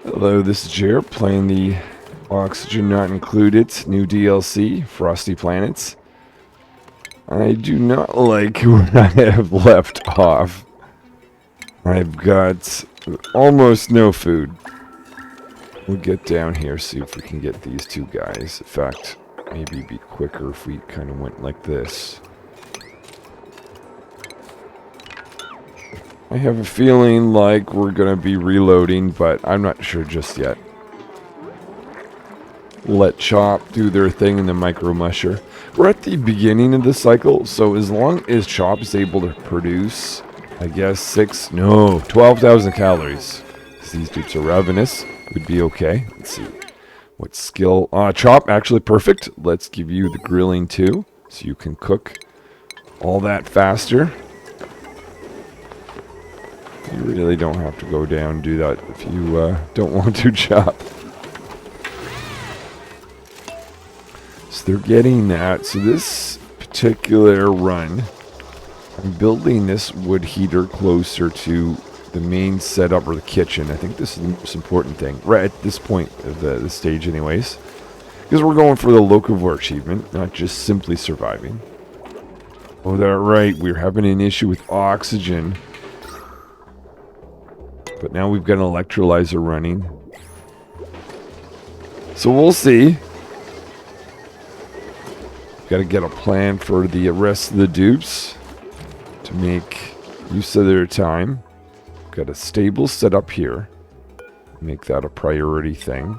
Hello, this is Jared playing the Oxygen Not Included new DLC, Frosty Planets. I do not like where I have left off. I've got almost no food. We'll get down here, see if we can get these two guys. In fact, maybe it'd be quicker if we kind of went like this. I have a feeling like we're going to be reloading, but I'm not sure just yet. Let Chop do their thing in the Micro Musher. We're at the beginning of the cycle, so as long as Chop is able to produce, I guess 12,000 calories. These dupes are ravenous. Would be okay. Let's see. What skill? Chop, actually perfect. Let's give you the grilling too, so you can cook all that faster. You really don't have to go down and do that if you don't want to, Chop. So they're getting that. So this particular run, I'm building this wood heater closer to the main setup or the kitchen. I think this is the most important thing, right at this point of the stage anyways. Because we're going for the locavore achievement, not just simply surviving. Oh, that's right, we're having an issue with oxygen. But now we've got an electrolyzer running. So we'll see. Got to get a plan for the rest of the dupes to make use of their time. Got a stable set up here. Make that a priority thing.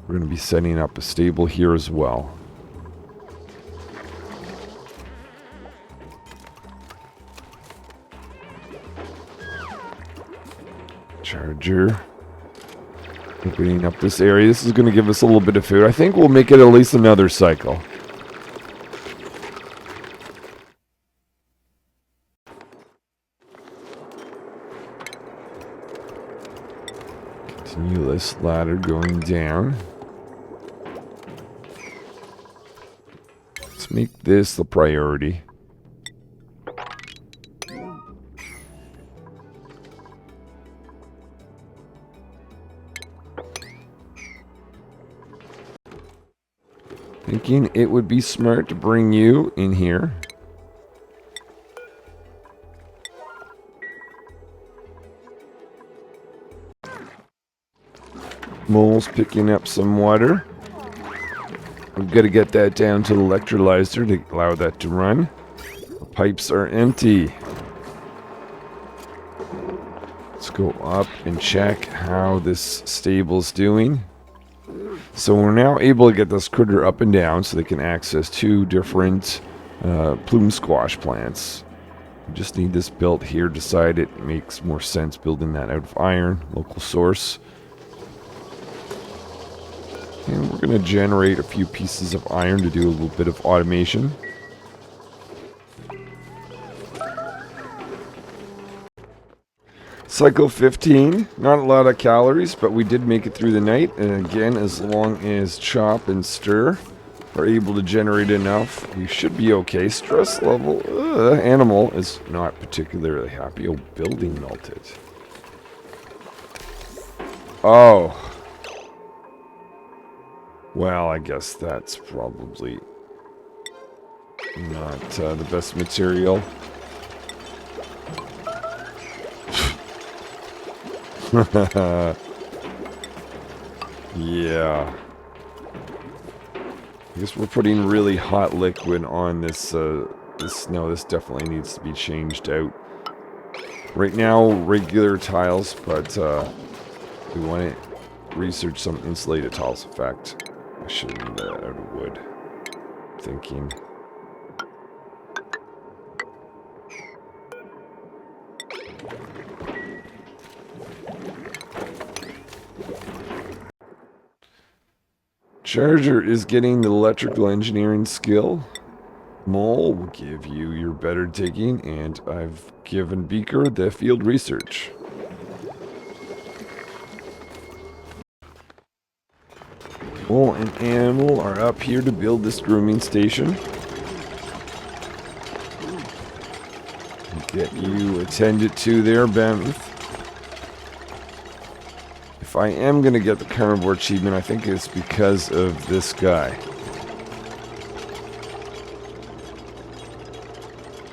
We're going to be setting up a stable here as well. Charger. Opening up this area. This is going to give us a little bit of food. I think we'll make it at least another cycle. Continue this ladder going down. Let's make this the priority. Thinking it would be smart to bring you in here. Mole's picking up some water. We've got to get that down to the electrolyzer to allow that to run. The pipes are empty. Let's go up and check how this stable's doing. So we're now able to get this critter up and down so they can access two different plume squash plants. We just need this built here. Decide it makes more sense building that out of iron, local source. And we're going to generate a few pieces of iron to do a little bit of automation. Cycle 15, not a lot of calories, but we did make it through the night. And again, as long as Chop and Stir are able to generate enough, we should be okay. Stress level, animal is not particularly happy. Oh, building melted. Oh. Well, I guess that's probably not the best material. Yeah. I guess we're putting really hot liquid on this, no, this definitely needs to be changed out. Right now, regular tiles, but we want to research some insulated tiles. In fact, I should need that out of wood. Thinking. Charger is getting the electrical engineering skill. Mole will give you your better digging, and I've given Beaker the field research. Mole and Animal are up here to build this grooming station. Get you attended to there, Bamith. if I am going to get the carnivore achievement, I think it's because of this guy.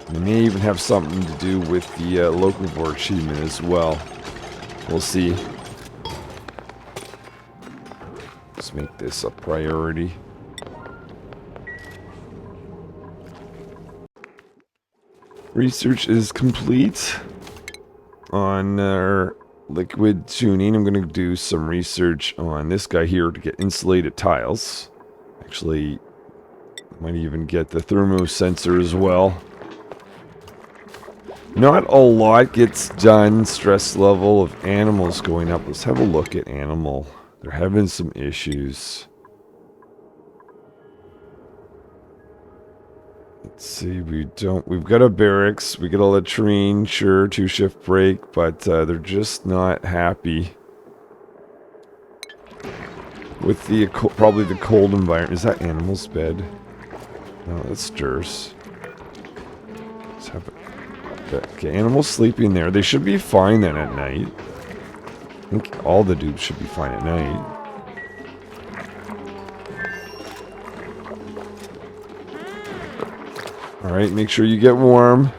It may even have something to do with the locavore achievement as well. We'll see. Let's make this a priority. Research is complete on our liquid tuning. I'm going to do some research on this guy here to get insulated tiles. Actually, might even get the thermosensor as well. Not a lot gets done. Stress level of animals going up. Let's have a look at animal. They're having some issues. Let's see, we've got a barracks, we got a latrine, sure, 2-shift break, but they're just not happy with the, probably the cold environment. Is that animal's bed? No, that's stirs. Let's have it. Okay, animals sleeping there. They should be fine then at night. I think all the dudes should be fine at night. Alright, make sure you get warm.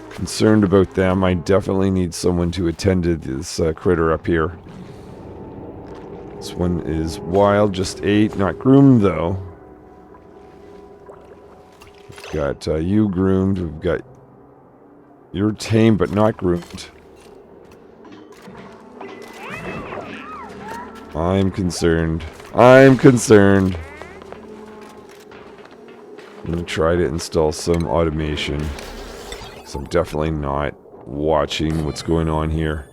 Concerned about them. I definitely need someone to attend to this critter up here. This one is wild, just 8. Not groomed, though. We've got you groomed. We've got... You're tame, but not groomed. I'm concerned. I'm concerned. I'm going to try to install some automation. So I'm definitely not watching what's going on here.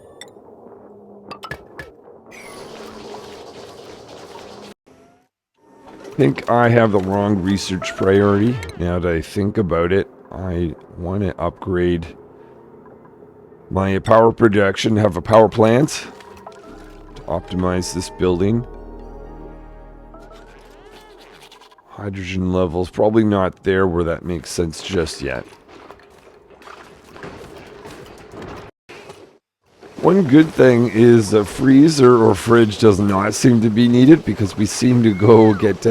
I think I have the wrong research priority. Now that I think about it, I want to upgrade my power production, have a power plant to optimize this building. Hydrogen levels probably not there where that makes sense just yet. One good thing is a freezer or fridge does not seem to be needed because we seem to go get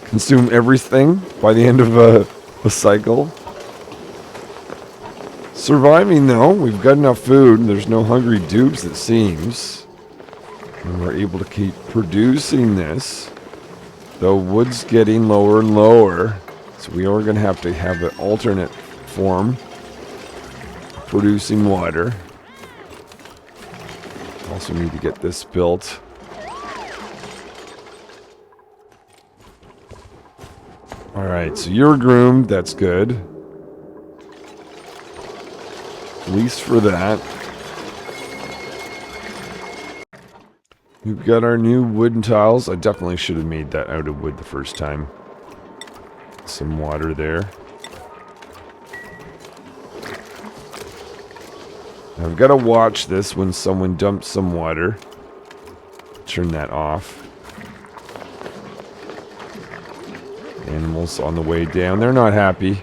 consume everything by the end of a cycle. Surviving though, we've got enough food. There's no hungry dupes it seems. And we're able to keep producing this. The wood's getting lower and lower, so we are going to have an alternate form of producing water. Also need to get this built. Alright, so you're groomed, that's good. At least for that. We've got our new wooden tiles. I definitely should have made that out of wood the first time. Some water there. Now I've got to watch this when someone dumps some water. Turn that off. Animals on the way down. They're not happy.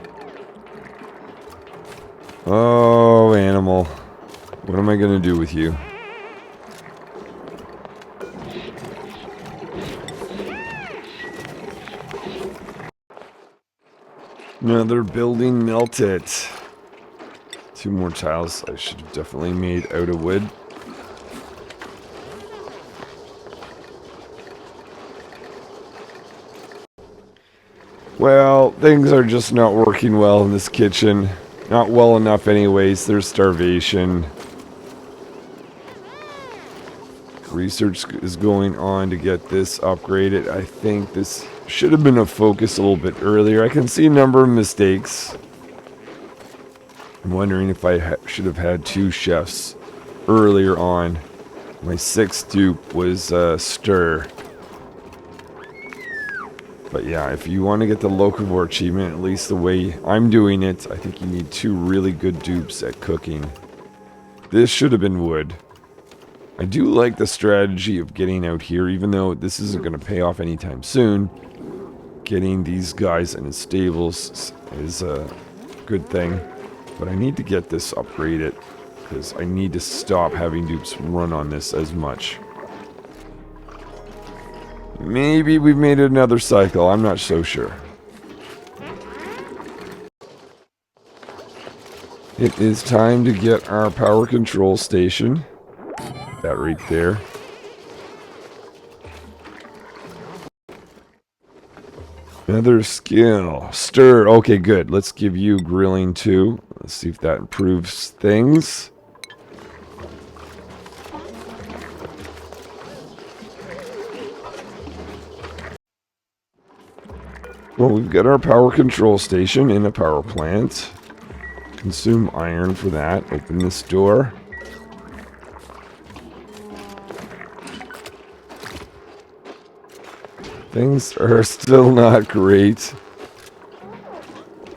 Oh, animal. What am I going to do with you? Another building melted. 2 more tiles I should have definitely made out of wood. Well, things are just not working well in this kitchen. Not well enough anyways. There's starvation. Research is going on to get this upgraded. I think this should have been a focus a little bit earlier. I can see a number of mistakes. I'm wondering if I should have had 2 chefs earlier on. My 6th dupe was Stir. But yeah, if you want to get the locavore achievement, at least the way I'm doing it, I think you need 2 really good dupes at cooking. This should have been wood. I do like the strategy of getting out here, even though this isn't going to pay off anytime soon. Getting these guys in the stables is a good thing. But I need to get this upgraded. because I need to stop having to run on this as much. Maybe we've made it another cycle. I'm not so sure. It is time to get our power control station. That right there. Another skill. Stir. Okay, good. Let's give you grilling too. Let's see if that improves things. Well, we've got our power control station in a power plant. Consume iron for that. Open this door. Things are still not great.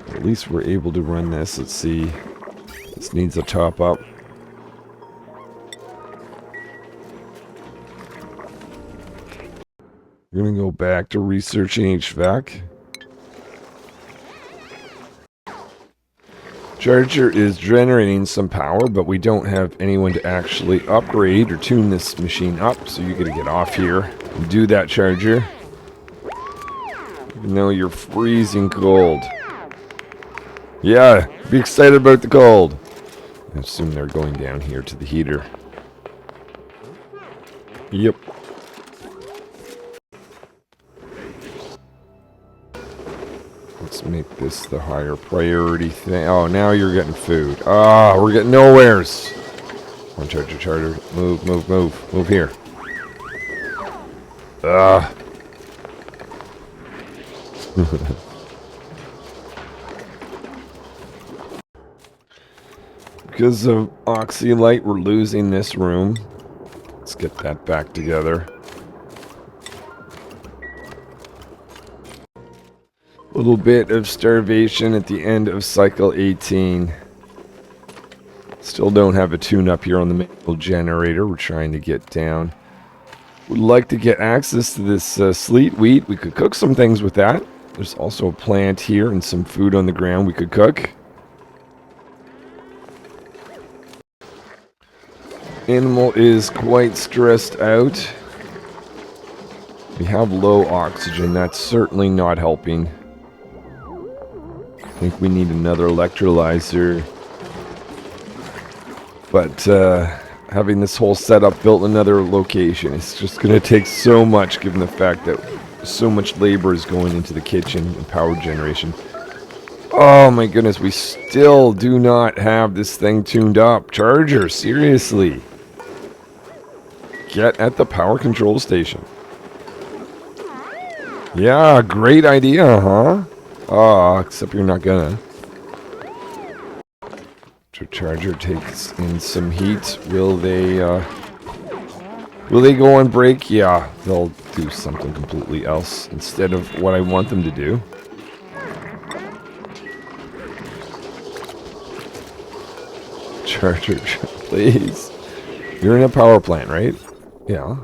At least we're able to run this. Let's see. This needs a top up. We're going to go back to researching HVAC. Charger is generating some power, but we don't have anyone to actually upgrade or tune this machine up, so you gotta get off here and do that, Charger. Even though you're freezing cold. Yeah, be excited about the cold. I assume they're going down here to the heater. Yep. Let's make this the higher priority thing. Oh, now you're getting food. Ah, we're getting nowheres. Come on, Charger. Move, move, move. Move here. Ah. Because of Oxylite, we're losing this room. Let's get that back together. Little bit of starvation at the end of cycle 18. Still don't have a tune-up here on the manual generator. We're trying to get down. Would like to get access to this sleet wheat. We could cook some things with that. There's also a plant here and some food on the ground we could cook. Animal is quite stressed out. We have low oxygen. That's certainly not helping. I think we need another electrolyzer. But having this whole setup built in another location, it's just going to take so much given the fact that so much labor is going into the kitchen and power generation. Oh my goodness, we still do not have this thing tuned up. Charger, seriously. Get at the power control station. Yeah, great idea, huh? Ah, except you're not gonna. Charger takes in some heat. Will they go on break? Yeah, they'll do something completely else instead of what I want them to do. Charger, please. You're in a power plant, right? Yeah.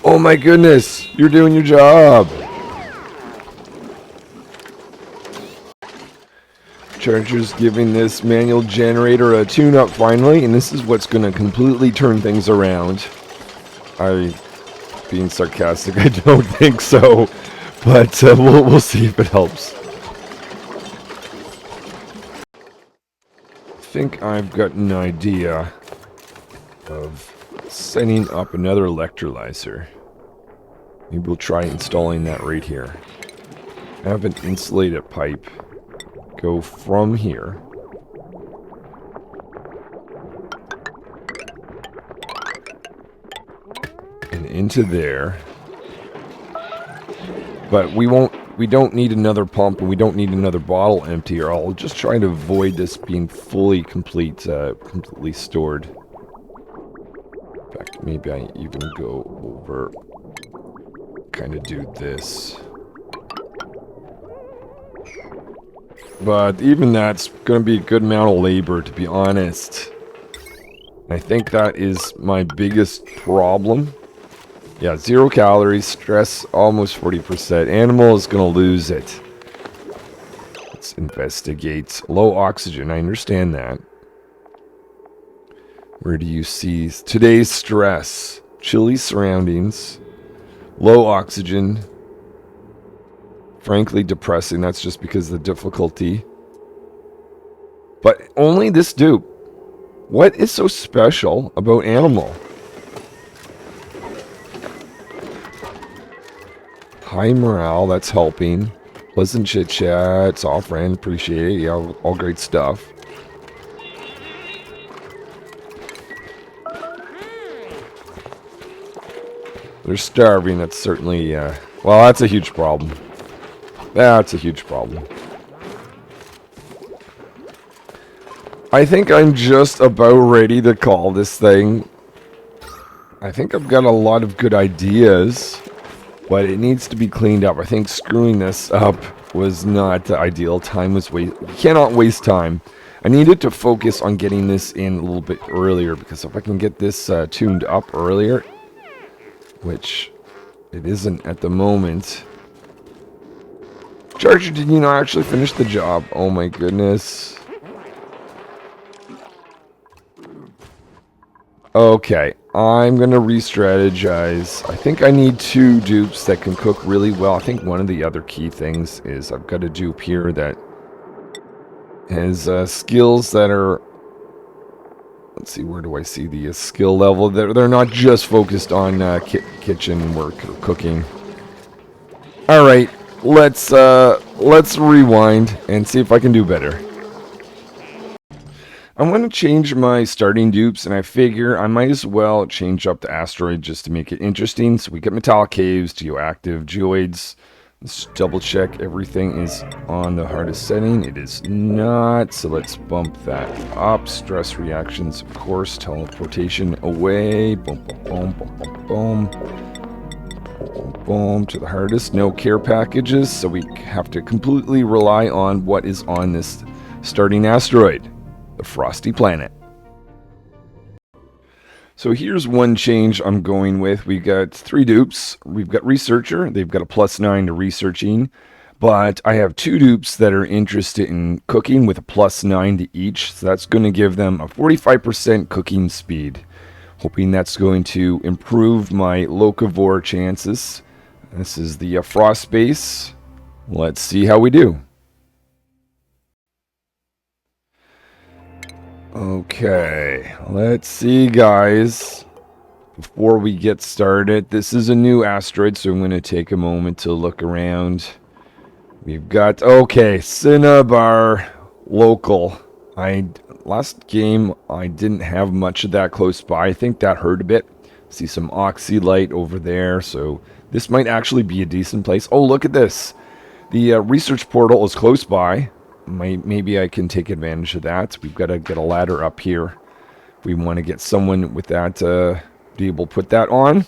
Oh my goodness, you're doing your job. Charger's giving this manual generator a tune-up finally, and this is what's going to completely turn things around. Being sarcastic, I don't think so, but we'll see if it helps. I think I've got an idea of setting up another electrolyzer. Maybe we'll try installing that right here. Have an insulated pipe go from here and into there. But we don't need another pump, and we don't need another bottle emptier. I'll just try to avoid this being fully completely stored. In fact, maybe I even go over, kind of do this. But even that's going to be a good amount of labor, to be honest. I think that is my biggest problem. Yeah, 0 calories, stress almost 40%. Animal is going to lose it. Let's Let's investigate. Low oxygen, I understand that. Where do you see today's stress? Chilly surroundings, low oxygen. Frankly, depressing. That's just because of the difficulty. But only this dupe. What is so special about Animal? High morale, that's helping. Pleasant chit chat, soft friend, appreciate it. Yeah, all great stuff. They're starving, that's certainly, well, that's a huge problem. That's a huge problem. I think I'm just about ready to call this thing. I think I've got a lot of good ideas, but it needs to be cleaned up. I think screwing this up was not the ideal. Time was You cannot waste time. I needed to focus on getting this in a little bit earlier, because if I can get this tuned up earlier, which it isn't at the moment. Charger, did you not actually finish the job? Oh my goodness. Okay, I'm going to re-strategize. I think I need 2 dupes that can cook really well. I think one of the other key things is I've got a dupe here that has skills that are... Let's see, where do I see the skill level? They're not just focused on kitchen work or cooking. Alright, let's rewind and see if I can do better. I'm going to change my starting dupes, and I figure I might as well change up the asteroid just to make it interesting. So we get metallic caves, geoactive, geoids. Let's double check everything is on the hardest setting. It is not, so let's bump that up. Stress reactions, of course. Teleportation away. Boom, boom, boom, boom, boom, boom. Boom, boom, to the hardest. No care packages, so we have to completely rely on what is on this starting asteroid. The Frosty planet. So here's one change I'm going with. We've got 3 dupes. We've got Researcher. They've got a +9 to researching. But I have 2 dupes that are interested in cooking with a +9 to each. So that's going to give them a 45% cooking speed. Hoping that's going to improve my locavore chances. This is the Frost base. Let's see how we do. Okay, let's see, guys. Before we get started, this is a new asteroid, so I'm going to take a moment to look around. We've got, okay, Cinnabar local. Last game, I didn't have much of that close by. I think that hurt a bit. See some oxylite over there, so this might actually be a decent place. Oh, look at this. The research portal is close by. Maybe I can take advantage of that. We've got to get a ladder up here. We want to get someone with that, be able to put that on.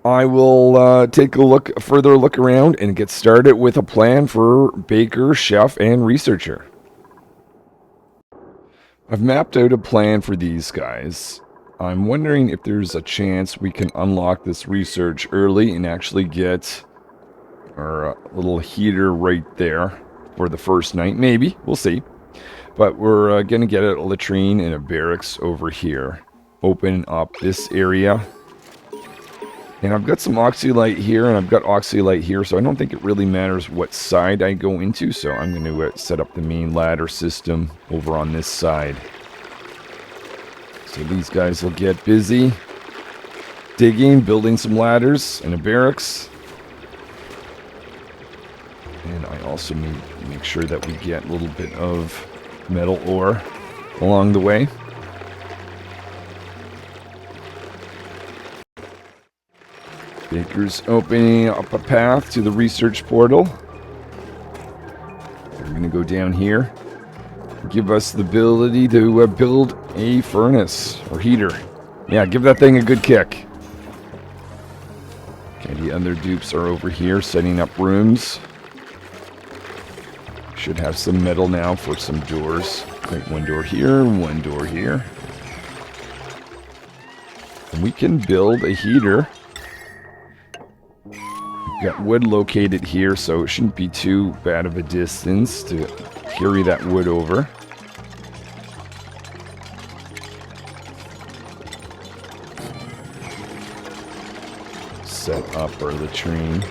I will take a further look around and get started with a plan for baker, chef, and researcher. I've mapped out a plan for these guys. I'm wondering if there's a chance we can unlock this research early and actually get our little heater right there. For the first night, maybe. We'll see. But we're going to get a latrine and a barracks over here. Open up this area. And I've got some oxylite here, and I've got oxylite here, so I don't think it really matters what side I go into. So I'm going to set up the main ladder system over on this side. So these guys will get busy digging, building some ladders and a barracks. And I also need to make sure that we get a little bit of metal ore along the way. Baker's opening up a path to the research portal. We're going to go down here. Give us the ability to build a furnace or heater. Yeah, give that thing a good kick. Okay, the other dupes are over here setting up rooms. Should have some metal now for some doors. Like one door here, one door here. And we can build a heater. We've got wood located here, so it shouldn't be too bad of a distance to carry that wood over. Set up our latrine.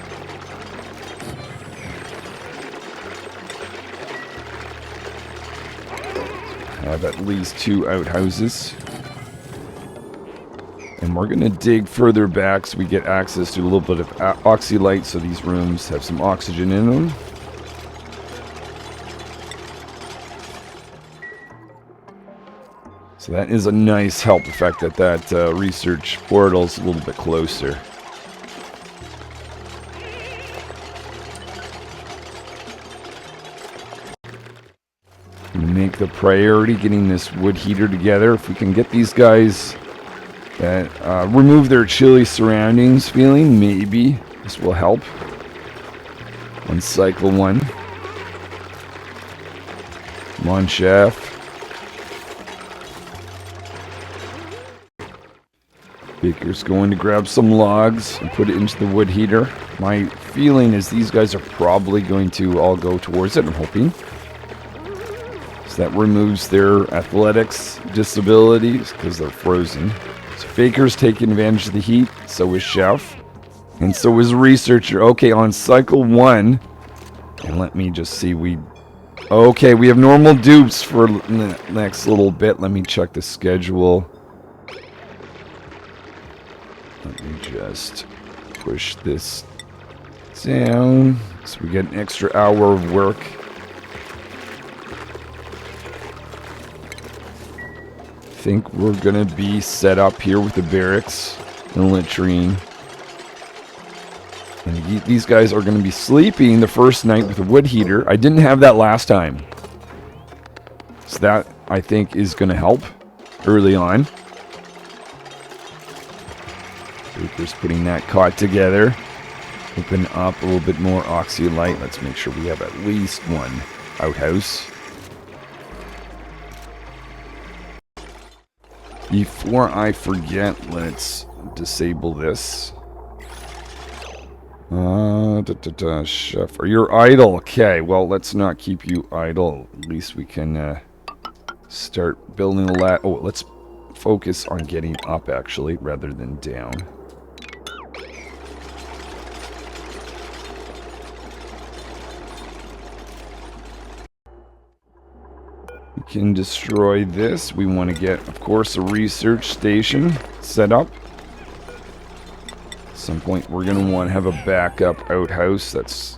Have at least 2 outhouses. And we're going to dig further back so we get access to a little bit of oxylite so these rooms have some oxygen in them. So that is a nice help, the fact that that research portal is a little bit closer. Make the priority getting this wood heater together. If we can get these guys that remove their chilly surroundings feeling, maybe this will help on cycle 1. Come on, chef. Baker's going to grab some logs and put it into the wood heater. My feeling is these guys are probably going to all go towards it, I'm hoping. So that removes their athletics disabilities because they're frozen. So Baker's taking advantage of the heat, so is Chef. And so is Researcher. Okay, on cycle 1. And let me just see, okay, we have normal dupes for the next little bit. Let me check the schedule. Let me just push this down so we get an extra hour of work. I think we're gonna be set up here with the barracks and the latrine. And these guys are gonna be sleeping the first night with a wood heater. I didn't have that last time. So that, I think, is gonna help early on. Baker's putting that cot together. Open up a little bit more oxylite. Let's make sure we have at least 1 outhouse. Before I forget, let's disable this. Chef, you're idle. Okay, well, let's not keep you idle. At least we can start building a ladder. Oh, let's focus on getting up, actually, rather than down. We can destroy this. We want to get, of course, a research station set up. At some point, we're going to want to have a backup outhouse. That's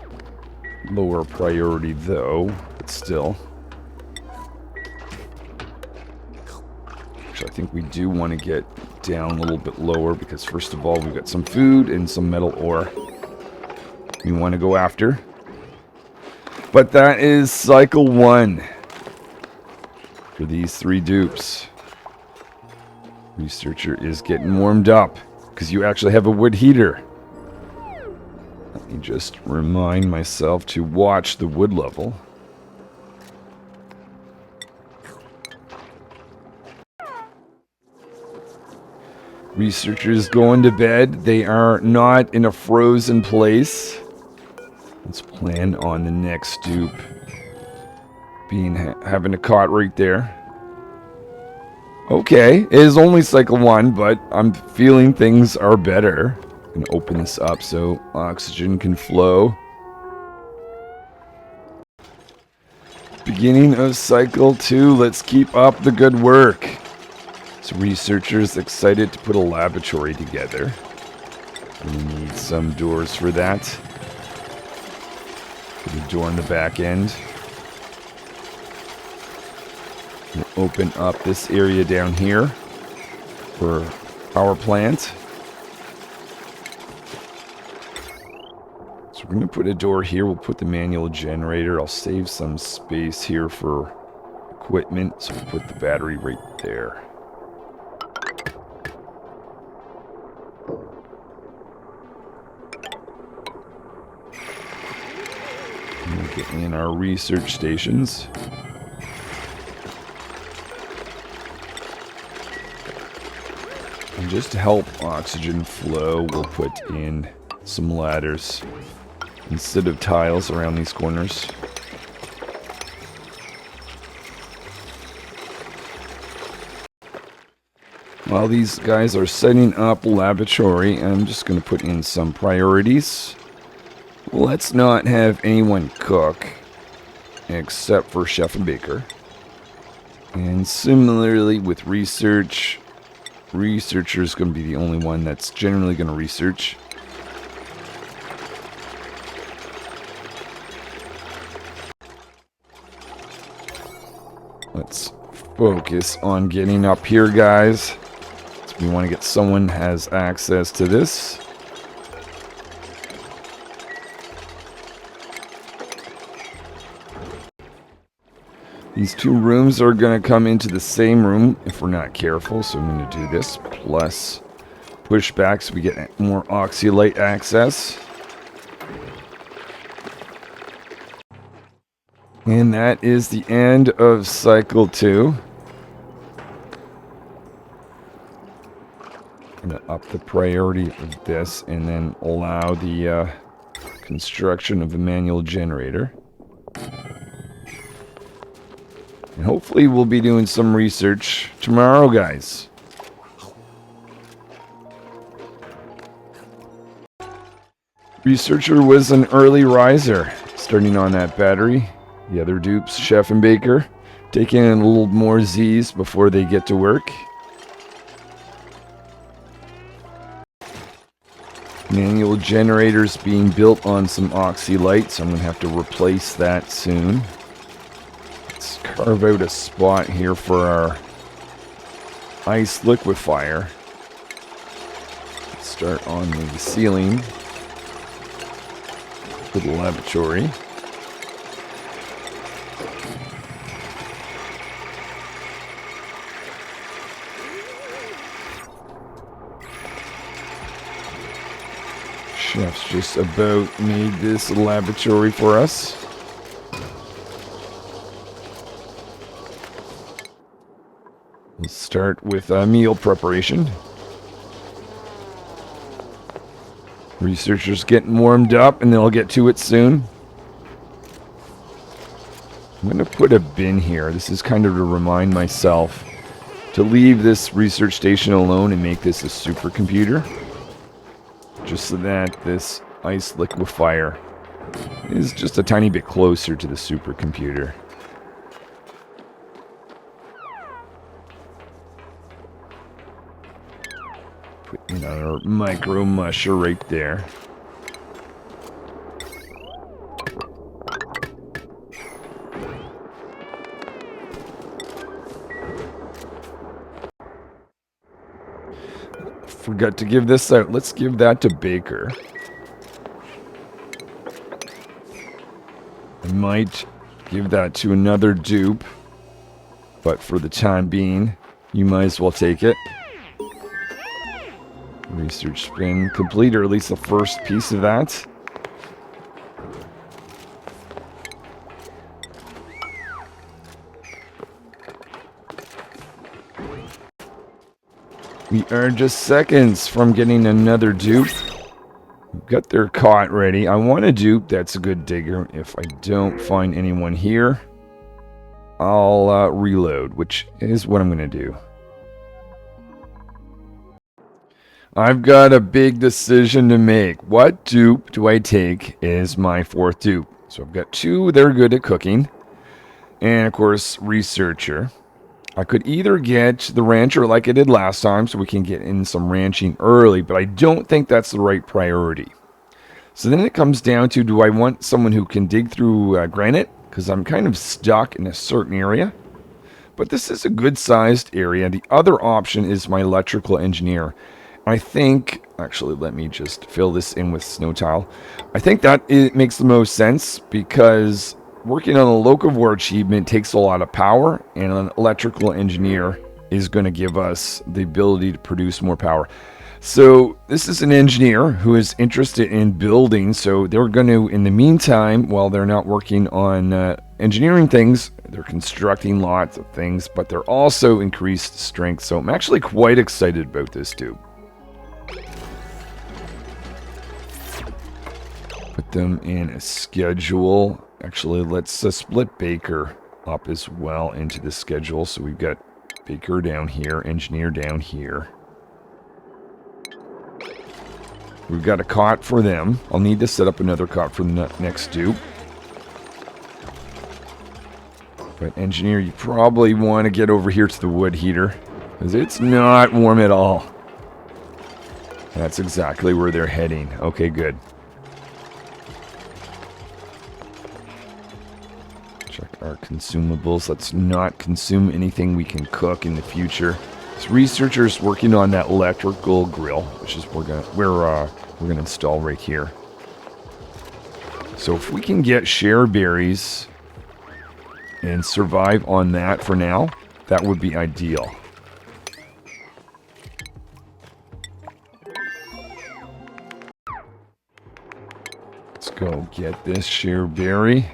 lower priority, though, but still. Which I think we do want to get down a little bit lower because, first of all, we've got some food and some metal ore we want to go after. But that is cycle 1. For these 3 dupes. Researcher is getting warmed up because you actually have a wood heater. Let me just remind myself to watch the wood level. Researcher is going to bed. They are not in a frozen place. Let's plan on the next dupe having a cot right there. Okay, it is only cycle 1, but I'm feeling things are better. I'm gonna open this up so oxygen can flow. Beginning of cycle 2. Let's keep up the good work. So researchers excited to put a laboratory together. We need some doors for that. Put a door on the back end. We'll open up this area down here for power plant. So we're going to put a door here. We'll put the manual generator. I'll save some space here for equipment. So we'll put the battery right there. And we'll get in our research stations. And just to help oxygen flow, we'll put in some ladders instead of tiles around these corners. While these guys are setting up laboratory, I'm just going to put in some priorities. Let's not have anyone cook except for chef and baker. And similarly with research, researcher is going to be the only one that's generally going to research. Let's focus on getting up here, guys. So we want to get someone who has access to this. These two rooms are going to come into the same room if we're not careful. So I'm going to do this plus push back so we get more oxylite access. And that is the end of cycle 2. I'm going to up the priority of this and then allow the construction of a manual generator. And hopefully we'll be doing some research tomorrow, guys. Researcher was an early riser, starting on that battery. The other dupes, chef and baker, taking in a little more Z's before they get to work. Manual generators being built on some oxylite, so I'm going to have to replace that soon. Let's carve out a spot here for our ice liquefier. Let's start on the ceiling for the laboratory. Chef's just about made this laboratory for us. We'll start with meal preparation. Researchers getting warmed up and they'll get to it soon. I'm going to put a bin here. This is kind of to remind myself to leave this research station alone and make this a supercomputer. Just so that this ice liquefier is just a tiny bit closer to the supercomputer. Put another micro musher right there. Forgot to give this out. Let's give that to Baker. I might give that to another dupe, but for the time being, you might as well take it. Research spin complete, or at least the first piece of that. We are just seconds from getting another dupe. We've got their cot ready. I want a dupe that's a good digger. If I don't find anyone here, I'll reload, which is what I'm going to do. I've got a big decision to make. What dupe do I take as my fourth dupe? So I've got two that are good at cooking. And, of course, researcher. I could either get the rancher like I did last time so we can get in some ranching early, but I don't think that's the right priority. So then it comes down to, do I want someone who can dig through granite? Because I'm kind of stuck in a certain area. But this is a good-sized area. The other option is my electrical engineer. I think, actually, let me just fill this in with snow tile. I think that it makes the most sense because working on a locavore achievement takes a lot of power, and an electrical engineer is going to give us the ability to produce more power. So this is an engineer who is interested in building, so they're going to, in the meantime, while they're not working on engineering things, they're constructing lots of things, but they're also increased strength. So I'm actually quite excited about this, dude. them in a schedule. Actually, let's split Baker up as well into the schedule. So we've got Baker down here, engineer down here. We've got a cot for them. I'll need to set up another cot for the next dupe. But engineer, you probably want to get over here to the wood heater, because it's not warm at all. That's exactly where they're heading. Okay, good. Check our consumables. Let's not consume anything we can cook in the future. This researcher's working on that electrical grill, which is we're gonna install right here. So if we can get share berries and survive on that for now, that would be ideal. Let's go get this share berry.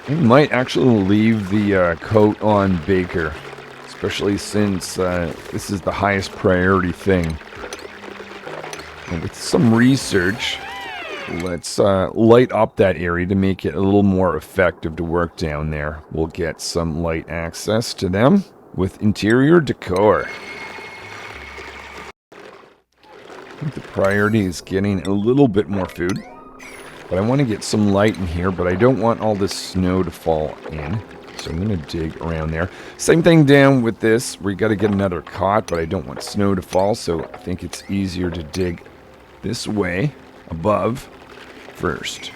I might actually leave the coat on Baker, especially since this is the highest priority thing. And with some research, let's light up that area to make it a little more effective to work down there. We'll get some light access to them with interior decor. I think the priority is getting a little bit more food. But I want to get some light in here, but I don't want all this snow to fall in. So I'm going to dig around there. Same thing down with this. We got to get another cot, but I don't want snow to fall, so I think it's easier to dig this way above first.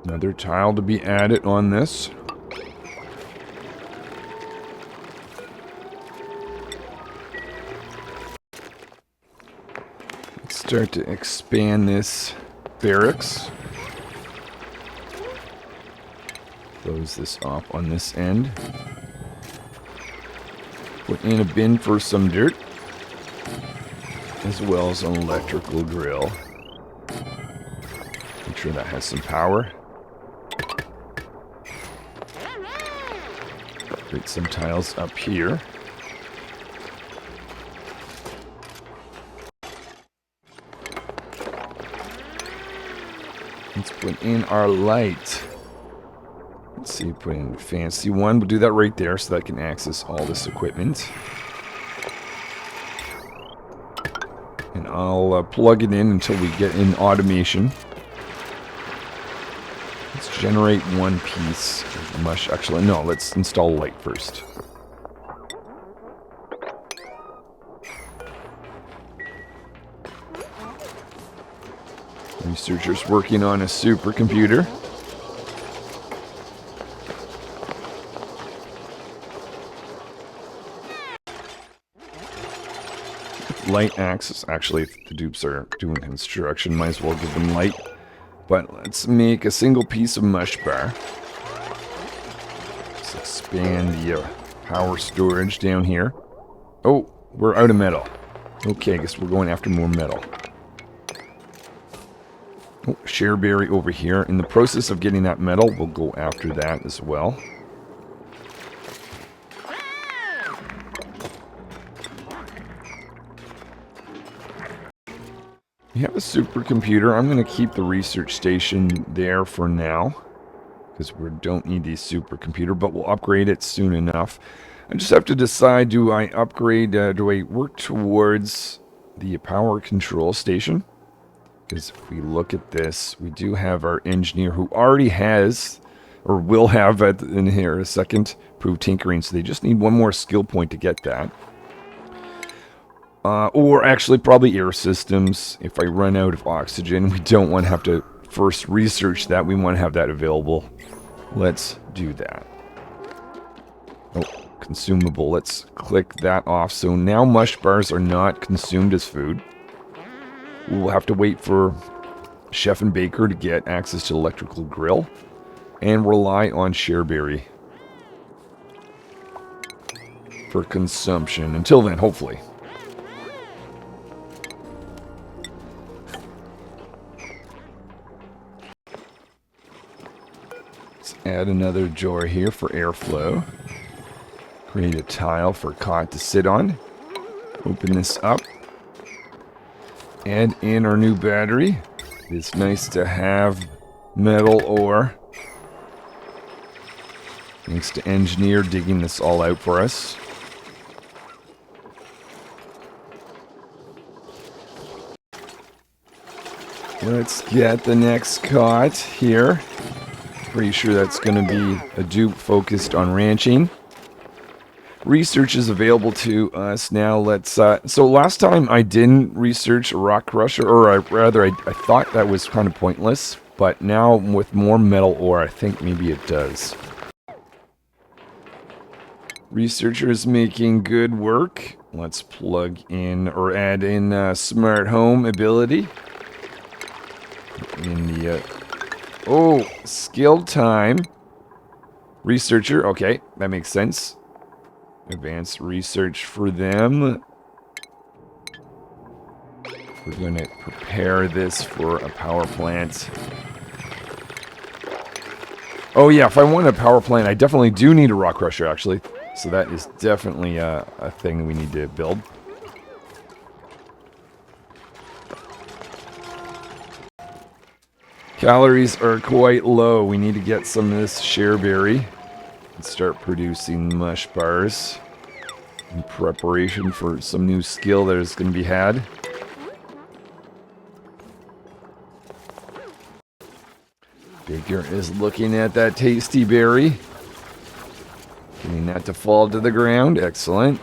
Another tile to be added on this. Start to expand this barracks. Close this off on this end. Put in a bin for some dirt, as well as an electrical grill. Make sure that has some power. Create some tiles up here. Let's put in our light. Let's see, put in a fancy one. We'll do that right there so that I can access all this equipment. And I'll plug it in until we get in automation. Let's generate one piece of mush. Actually, no, let's install light first. Researchers working on a supercomputer. Light access. Actually, if the dupes are doing construction, might as well give them light. But let's make a single piece of mush bar. Let's expand the power storage down here. Oh, we're out of metal. Okay, I guess we're going after more metal. Oh, shareberry over here. In the process of getting that metal, we'll go after that as well. We have a supercomputer. I'm going to keep the research station there for now, because we don't need the supercomputer, but we'll upgrade it soon enough. I just have to decide, do I upgrade, do I work towards the power control station? Because if we look at this, we do have our engineer who already has, or will have in here, a second approved tinkering. So they just need one more skill point to get that. Or actually probably air systems. If I run out of oxygen, we don't want to have to first research that. We want to have that available. Let's do that. Oh, consumable. Let's click that off. So now mush bars are not consumed as food. We'll have to wait for Chef and Baker to get access to the electrical grill and rely on shareberry for consumption. Until then, hopefully. Let's add another drawer here for airflow. Create a tile for Cot to sit on. Open this up. Add in our new battery. It's nice to have metal ore. Thanks to Engineer digging this all out for us. Let's get the next Cot here. Pretty sure that's going to be a dupe focused on ranching. Research is available to us now. Let's. So last time I didn't research a rock crusher, or I thought that was kind of pointless. But now with more metal ore, I think maybe it does. Researchers making good work. Let's plug in or add in smart home ability. In the skill time. Researcher. Okay, that makes sense. Advanced research for them. We're going to prepare this for a power plant. Oh yeah, if I want a power plant, I definitely do need a rock crusher, actually. So that is definitely a thing we need to build. Calories are quite low. We need to get some of this shareberry and start producing mush bars in preparation for some new skill that is going to be had. Baker is looking at that tasty berry. Getting that to fall to the ground. Excellent.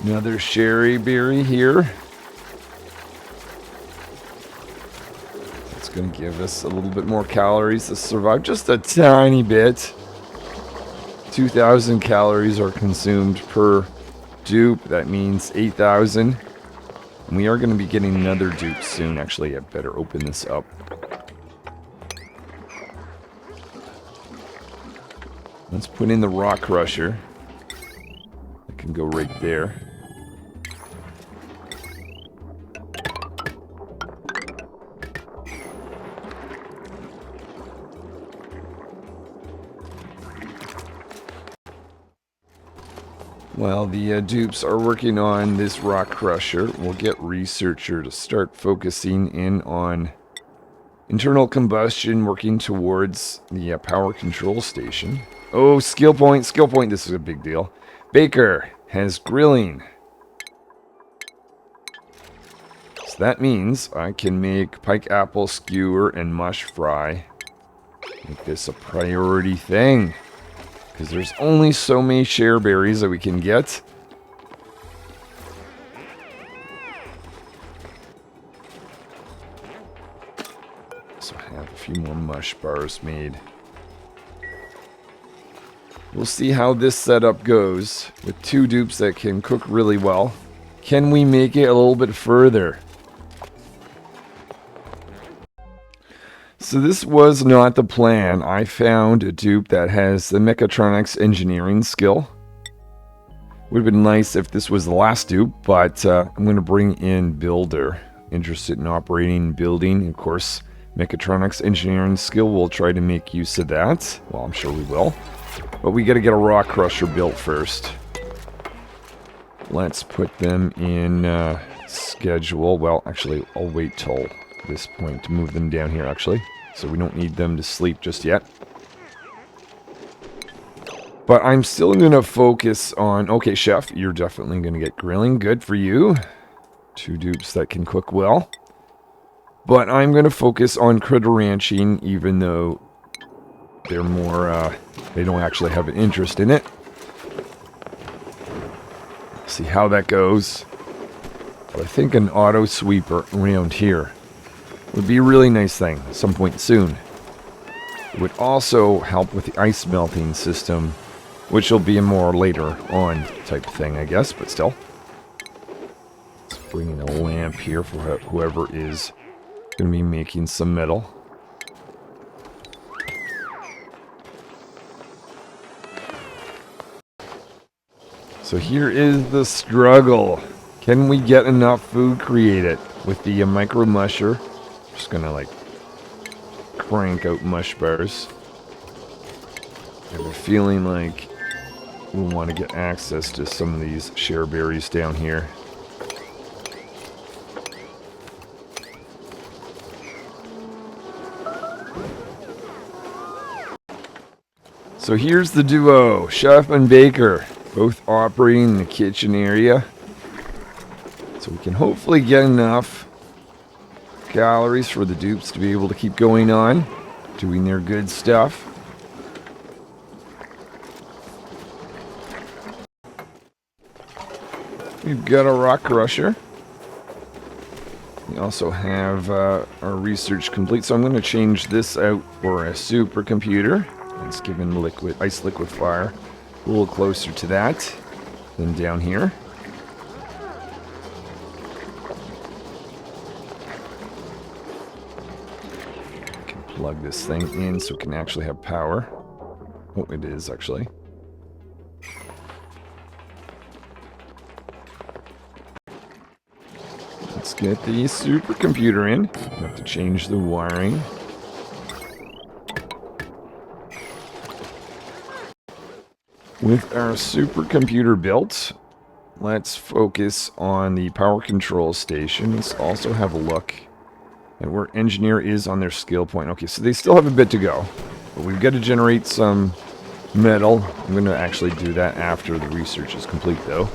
Another sherry berry here. It's going to give us a little bit more calories to survive. Just a tiny bit. 2,000 calories are consumed per dupe. That means 8,000. And we are going to be getting another dupe soon. Actually, I better open this up. Let's put in the rock crusher. It can go right there. While the dupes are working on this rock crusher, we'll get researcher to start focusing in on internal combustion, working towards the power control station. Oh, skill point, skill point. This is a big deal. Baker has grilling. So that means I can make pike apple skewer and mush fry. Make this a priority thing. Because there's only so many shareberries that we can get. So I have a few more mush bars made. We'll see how this setup goes with two dupes that can cook really well. Can we make it a little bit further? So this was not the plan. I found a dupe that has the mechatronics engineering skill. Would have been nice if this was the last dupe, but I'm going to bring in builder. Interested in operating, building, of course. Mechatronics engineering skill, we'll try to make use of that. Well, I'm sure we will. But we got to get a rock crusher built first. Let's put them in schedule. Well, actually, I'll wait till this point to move them down here, actually. So we don't need them to sleep just yet. But I'm still going to focus on... Okay, chef, you're definitely going to get grilling. Good for you. Two dupes that can cook well. But I'm going to focus on critter ranching, even though they're more... they don't actually have an interest in it. See how that goes. But I think an auto sweeper around here would be a really nice thing at some point soon. It would also help with the ice melting system, which will be a more later on type of thing, I guess, but still. Let's bring in a lamp here for whoever is going to be making some metal. So here is the struggle. Can we get enough food created with the micro musher? Just gonna like crank out mush bars. I have a feeling like we'll want to get access to some of these share berries down here. So here's the duo, chef and baker, both operating in the kitchen area. So we can hopefully get enough calories for the dupes to be able to keep going on, doing their good stuff. We've got a rock crusher. We also have our research complete, so I'm going to change this out for a supercomputer. Let's give him ice liquefier a little closer to that than down here. I can plug this thing in so it can actually have power. Oh, it is actually. Let's get the supercomputer in. We have to change the wiring. With our supercomputer built, let's focus on the power control station. Let's also have a look at where engineer is on their skill point. Okay, so they still have a bit to go, but we've got to generate some metal. I'm going to actually do that after the research is complete, though.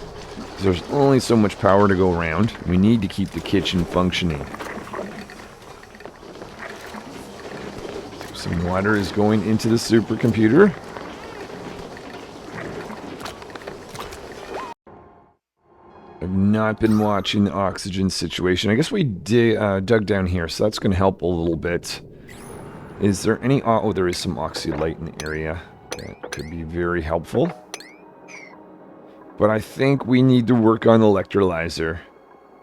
There's only so much power to go around. We need to keep the kitchen functioning. Some water is going into the supercomputer. I've not been watching the oxygen situation. I guess we dug down here, so that's going to help a little bit. Is there any... Oh, there is some oxylite in the area. That could be very helpful. But I think we need to work on the electrolyzer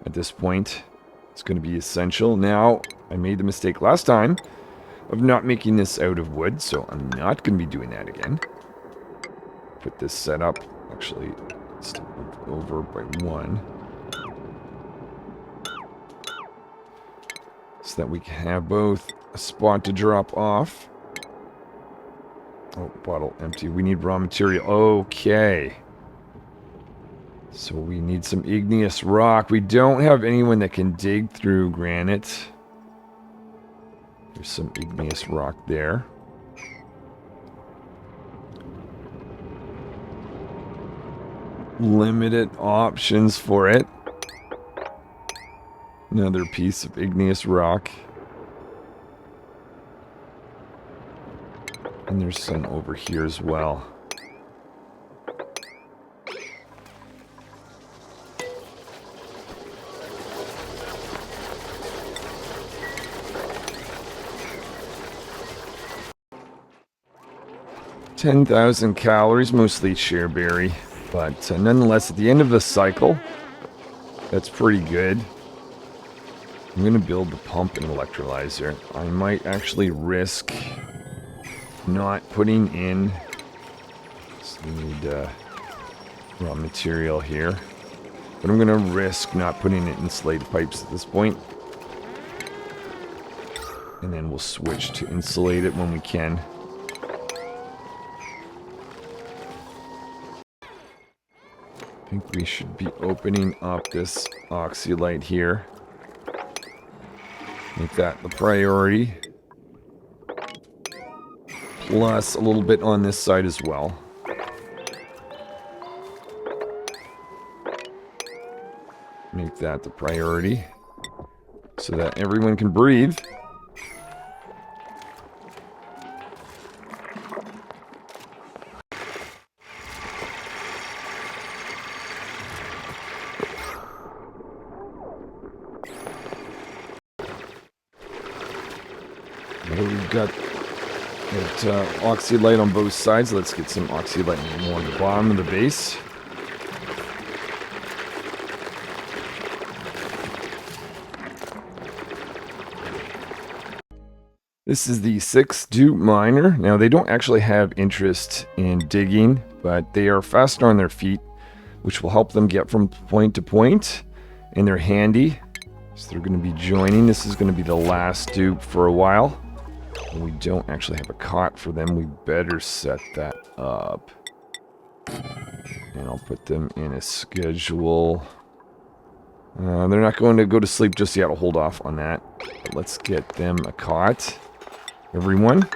at this point. It's going to be essential. Now, I made the mistake last time of not making this out of wood, so I'm not going to be doing that again. Put this set up. Actually, let's move over by one. So that we can have both a spot to drop off. Oh, bottle empty. We need raw material. Okay. So we need some igneous rock. We don't have anyone that can dig through granite. There's some igneous rock there. Limited options for it. Another piece of igneous rock. And there's some over here as well. $10,000 calories, mostly shareberry, but nonetheless, at the end of the cycle, that's pretty good. I'm going to build the pump and electrolyzer. I might actually risk not putting in... So we need raw material here. But I'm going to risk not putting in insulated pipes at this point. And then we'll switch to insulate it when we can. I think we should be opening up this oxylite here. Make that the priority. Plus a little bit on this side as well. Make that the priority. So that everyone can breathe. We've got oxylite on both sides. Let's get some oxylite more on the bottom of the base. This is the 6 dupe miner. Now, they don't actually have interest in digging, but they are faster on their feet, which will help them get from point to point, and they're handy. So they're going to be joining. This is going to be the last dupe for a while. And we don't actually have a cot for them. We better set that up. And I'll put them in a schedule. They're not going to go to sleep just yet. I'll hold off on that. But let's get them a cot. Everyone.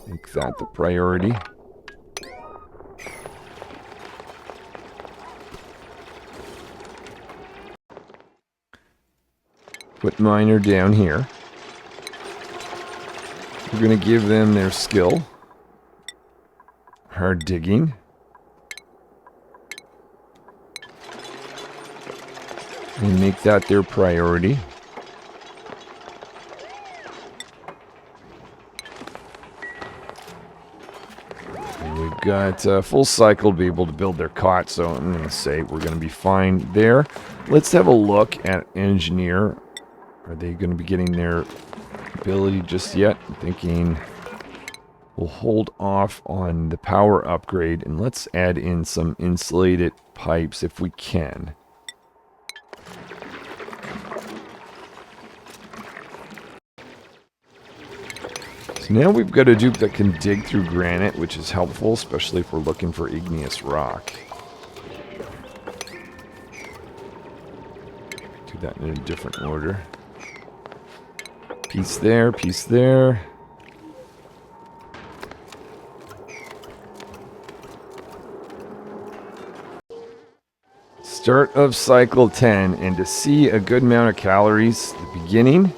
Make that the priority. Put Miner down here. We're going to give them their skill. Hard digging. And make that their priority. And we've got a full cycle to be able to build their cot, so I'm going to say we're going to be fine there. Let's have a look at engineer. Are they going to be getting their ability just yet? I'm thinking we'll hold off on the power upgrade and let's add in some insulated pipes if we can. So now we've got a dupe that can dig through granite, which is helpful, especially if we're looking for igneous rock. Do that in a different order. Piece there, piece there. Start of cycle 10, and to see a good amount of calories at the beginning,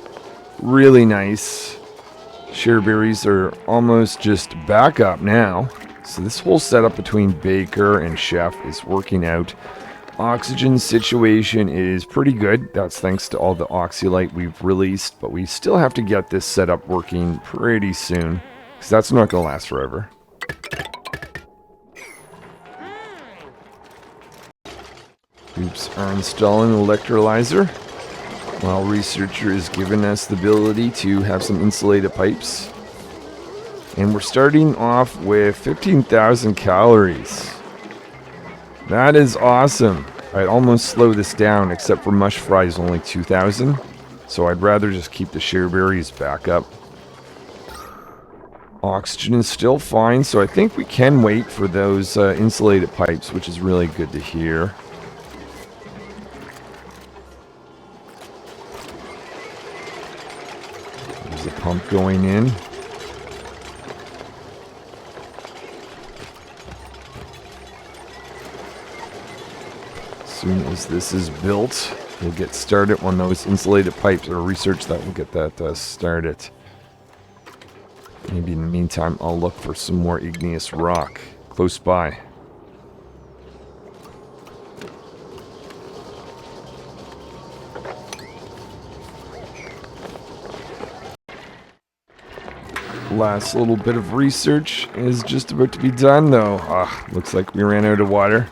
really nice. Shearberries are almost just back up now. So this whole setup between Baker and Chef is working out. Oxygen situation is pretty good. That's thanks to all the oxylite we've released, but we still have to get this setup working pretty soon, because that's not going to last forever. Oops, are installing an electrolyzer, while researcher is giving us the ability to have some insulated pipes. And we're starting off with 15,000 calories. That is awesome. I'd almost slow this down, except for mush fries only 2,000. So I'd rather just keep the shearberries back up. Oxygen is still fine, so I think we can wait for those insulated pipes, which is really good to hear. There's a pump going in. As soon as this is built, we'll get started on those insulated pipes, or research that will get that started. Maybe in the meantime, I'll look for some more igneous rock close by. Last little bit of research is just about to be done, though. Looks like we ran out of water.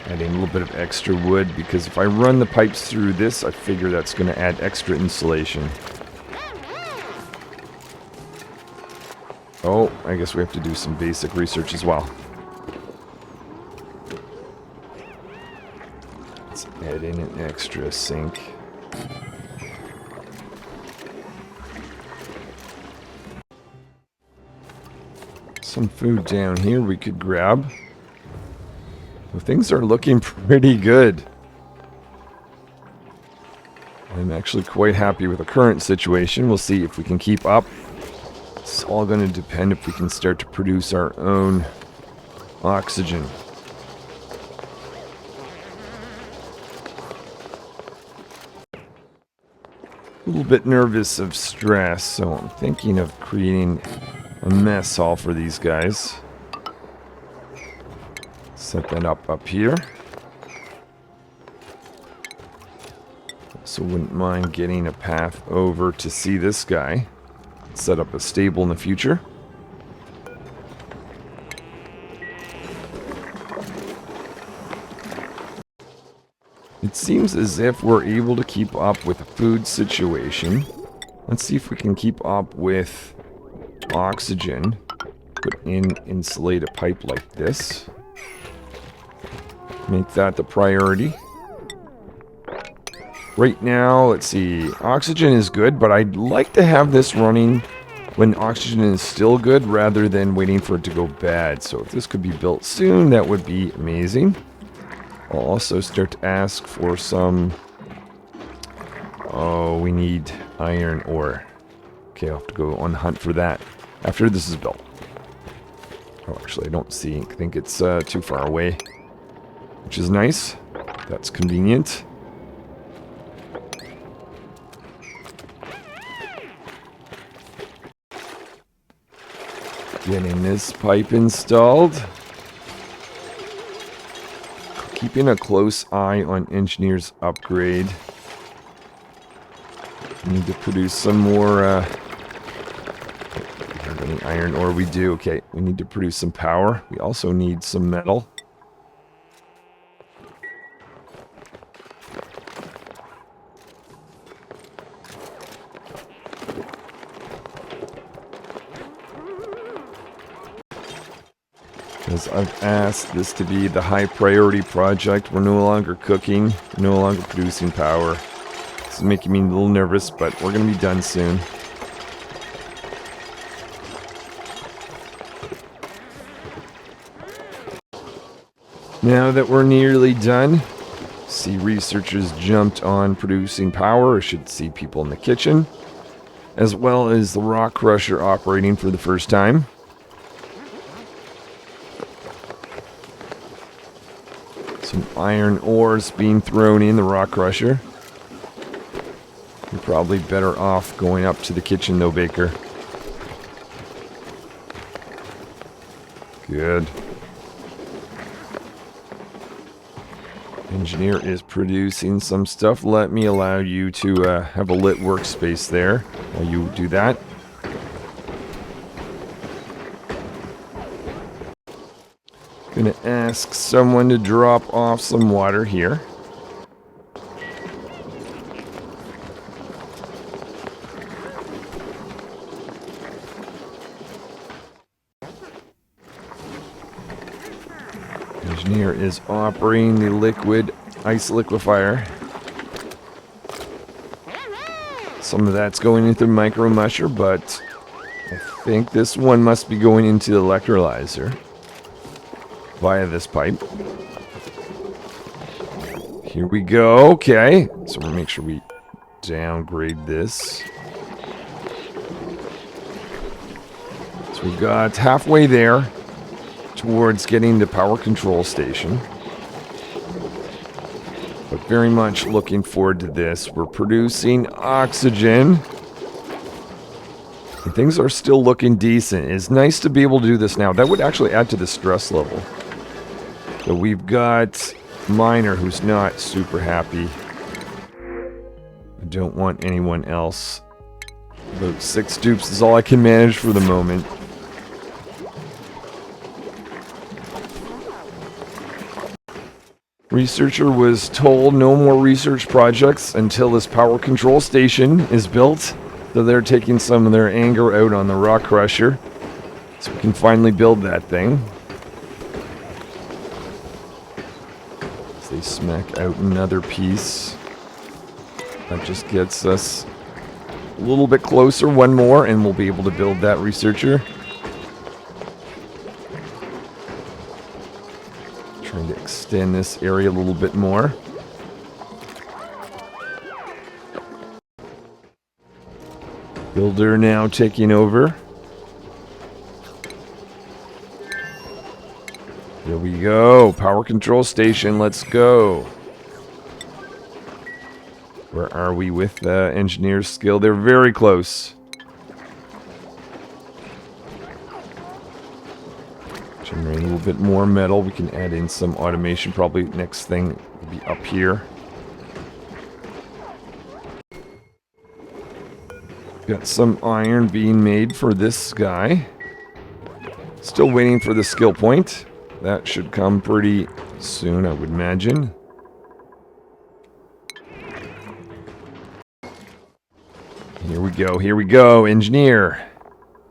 Adding a little bit of extra wood, because if I run the pipes through this, I figure that's going to add extra insulation. Oh, I guess we have to do some basic research as well. Let's add in an extra sink. Some food down here we could grab. Well, things are looking pretty good. I'm actually quite happy with the current situation. We'll see if we can keep up. It's all going to depend if we can start to produce our own oxygen. A little bit nervous of stress, so I'm thinking of creating a mess hall for these guys. Set that up here. So wouldn't mind getting a path over to see this guy. Set up a stable in the future. It seems as if we're able to keep up with the food situation. Let's see if we can keep up with oxygen. Put in insulated pipe like this. Make that the priority. Right now, let's see. Oxygen is good, but I'd like to have this running when oxygen is still good rather than waiting for it to go bad. So if this could be built soon, that would be amazing. I'll also start to ask for some... Oh, we need iron ore. Okay, I'll have to go on the hunt for that after this is built. Oh, actually, I don't see. I think it's too far away, which is nice. That's convenient. Getting this pipe installed. Keeping a close eye on engineer's upgrade. We need to produce some more any iron ore. We do. Okay, we need to produce some power. We also need some metal. Because I've asked this to be the high priority project. We're no longer cooking, we're no longer producing power. This is making me a little nervous, but we're going to be done soon. Now that we're nearly done, see researchers jumped on producing power. I should see people in the kitchen, as well as the rock crusher operating for the first time. Some iron ores being thrown in the rock crusher. You're probably better off going up to the kitchen though, Baker. Good. Engineer is producing some stuff. Let me allow you to have a lit workspace there while you do that. Gonna ask someone to drop off some water here. Engineer is operating the liquid ice liquefier. Some of that's going into the micro musher, but I think this one must be going into the electrolyzer via this pipe. Here we go. Okay, so we'll make sure we downgrade this. So we've got halfway there towards getting the power control station. But very much looking forward to this. We're producing oxygen. And things are still looking decent. It's nice to be able to do this now. That would actually add to the stress level. So we've got Miner who's not super happy. I don't want anyone else. About 6 dupes is all I can manage for the moment. Researcher was told no more research projects until this power control station is built. So they're taking some of their anger out on the rock crusher. So we can finally build that thing. As they smack out another piece. That just gets us a little bit closer. One more and we'll be able to build that researcher. Trying to extend this area a little bit more. Builder now taking over. Here we go. Power control station. Let's go. Where are we with the engineer's skill? They're very close. Generate a little bit more metal. We can add in some automation. Probably next thing will be up here. Got some iron being made for this guy. Still waiting for the skill point. That should come pretty soon, I would imagine. Here we go, here we go. Engineer.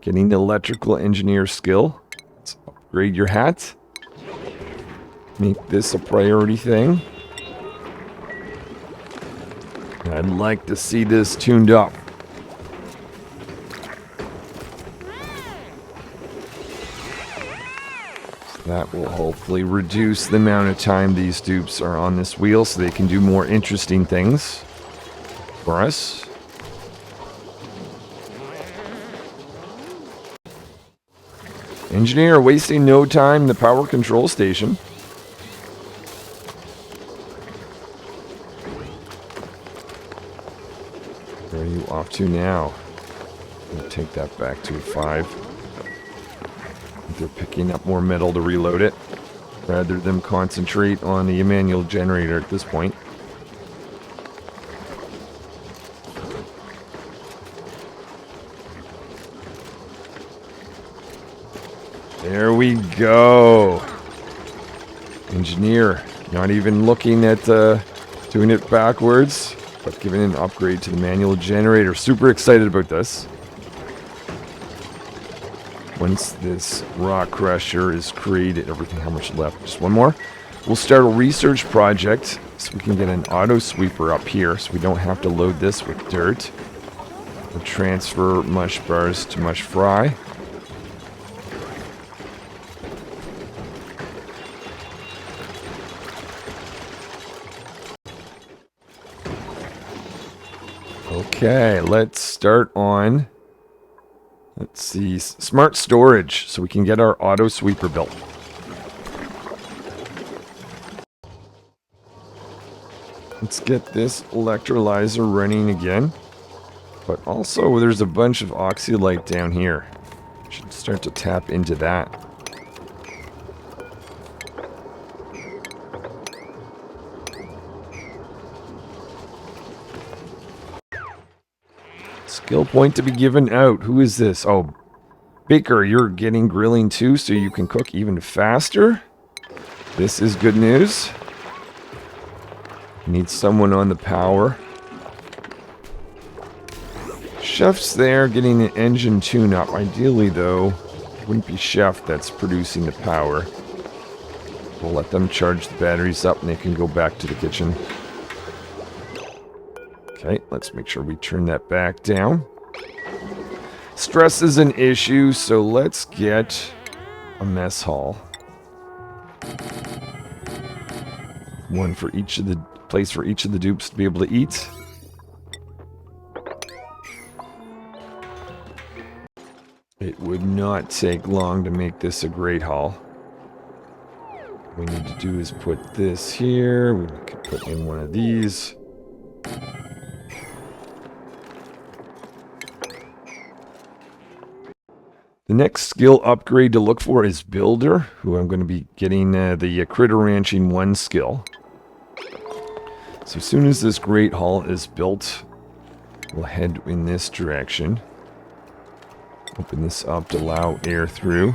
Getting the electrical engineer skill. Let's upgrade your hat. Make this a priority thing. I'd like to see this tuned up. That will hopefully reduce the amount of time these dupes are on this wheel so they can do more interesting things for us. Engineer wasting no time in the power control station. Where are you off to now? I'll take that back to a 5. They're picking up more metal to reload it, rather than concentrate on the manual generator at this point. There we go. Engineer, not even looking at doing it backwards, but giving an upgrade to the manual generator. Super excited about this. Once this rock crusher is created, everything, how much left? Just one more. We'll start a research project so we can get an auto sweeper up here so we don't have to load this with dirt. We'll transfer mush bars to mush fry. Okay, let's start on... Let's see, smart storage, so we can get our auto sweeper built. Let's get this electrolyzer running again. But also, there's a bunch of oxylite down here. Should start to tap into that. Skill point to be given out. Who is this? Oh, Baker, you're getting grilling too, so you can cook even faster. This is good news. Need someone on the power. Chef's there getting an engine tune-up. Ideally, though, it wouldn't be Chef that's producing the power. We'll let them charge the batteries up and they can go back to the kitchen. Okay, let's make sure we turn that back down. Stress is an issue, so let's get a mess hall. One for each of the place for each of the dupes to be able to eat. It would not take long to make this a great hall. What we need to do is put this here. We could put in one of these. The next skill upgrade to look for is Builder, who I'm going to be getting the Critter Ranching 1 skill. So as soon as this Great Hall is built, we'll head in this direction. Open this up to allow air through.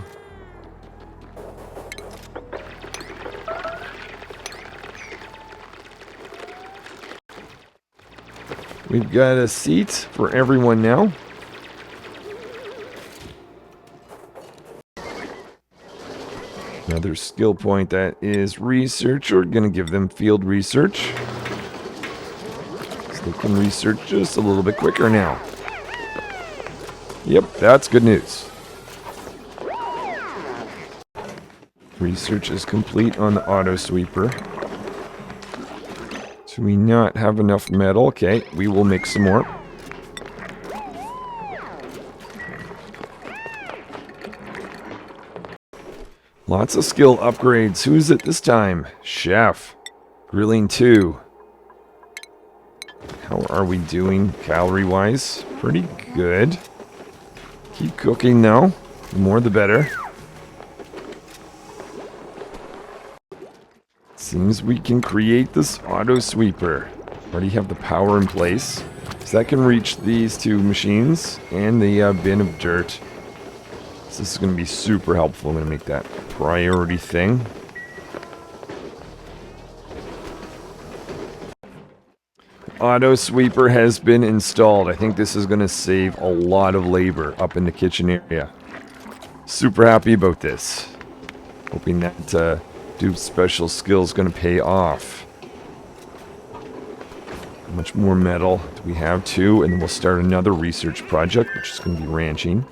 We've got a seat for everyone now. Another skill point, that is research. We're going to give them field research. So they can research just a little bit quicker now. Yep, that's good news. Research is complete on the auto sweeper. Do we not have enough metal? Okay, we will make some more. Lots of skill upgrades. Who is it this time? Chef. Grilling 2. How are we doing calorie-wise? Pretty good. Keep cooking though. The more the better. Seems we can create this auto sweeper. Already have the power in place. So that can reach these two machines and the bin of dirt. So this is going to be super helpful. I'm going to make that priority thing. Auto sweeper has been installed. I think this is going to save a lot of labor up in the kitchen area. Super happy about this. Hoping that Dupe's special skill is going to pay off. How much more metal do we have? 2, and then we'll start another research project, which is going to be ranching.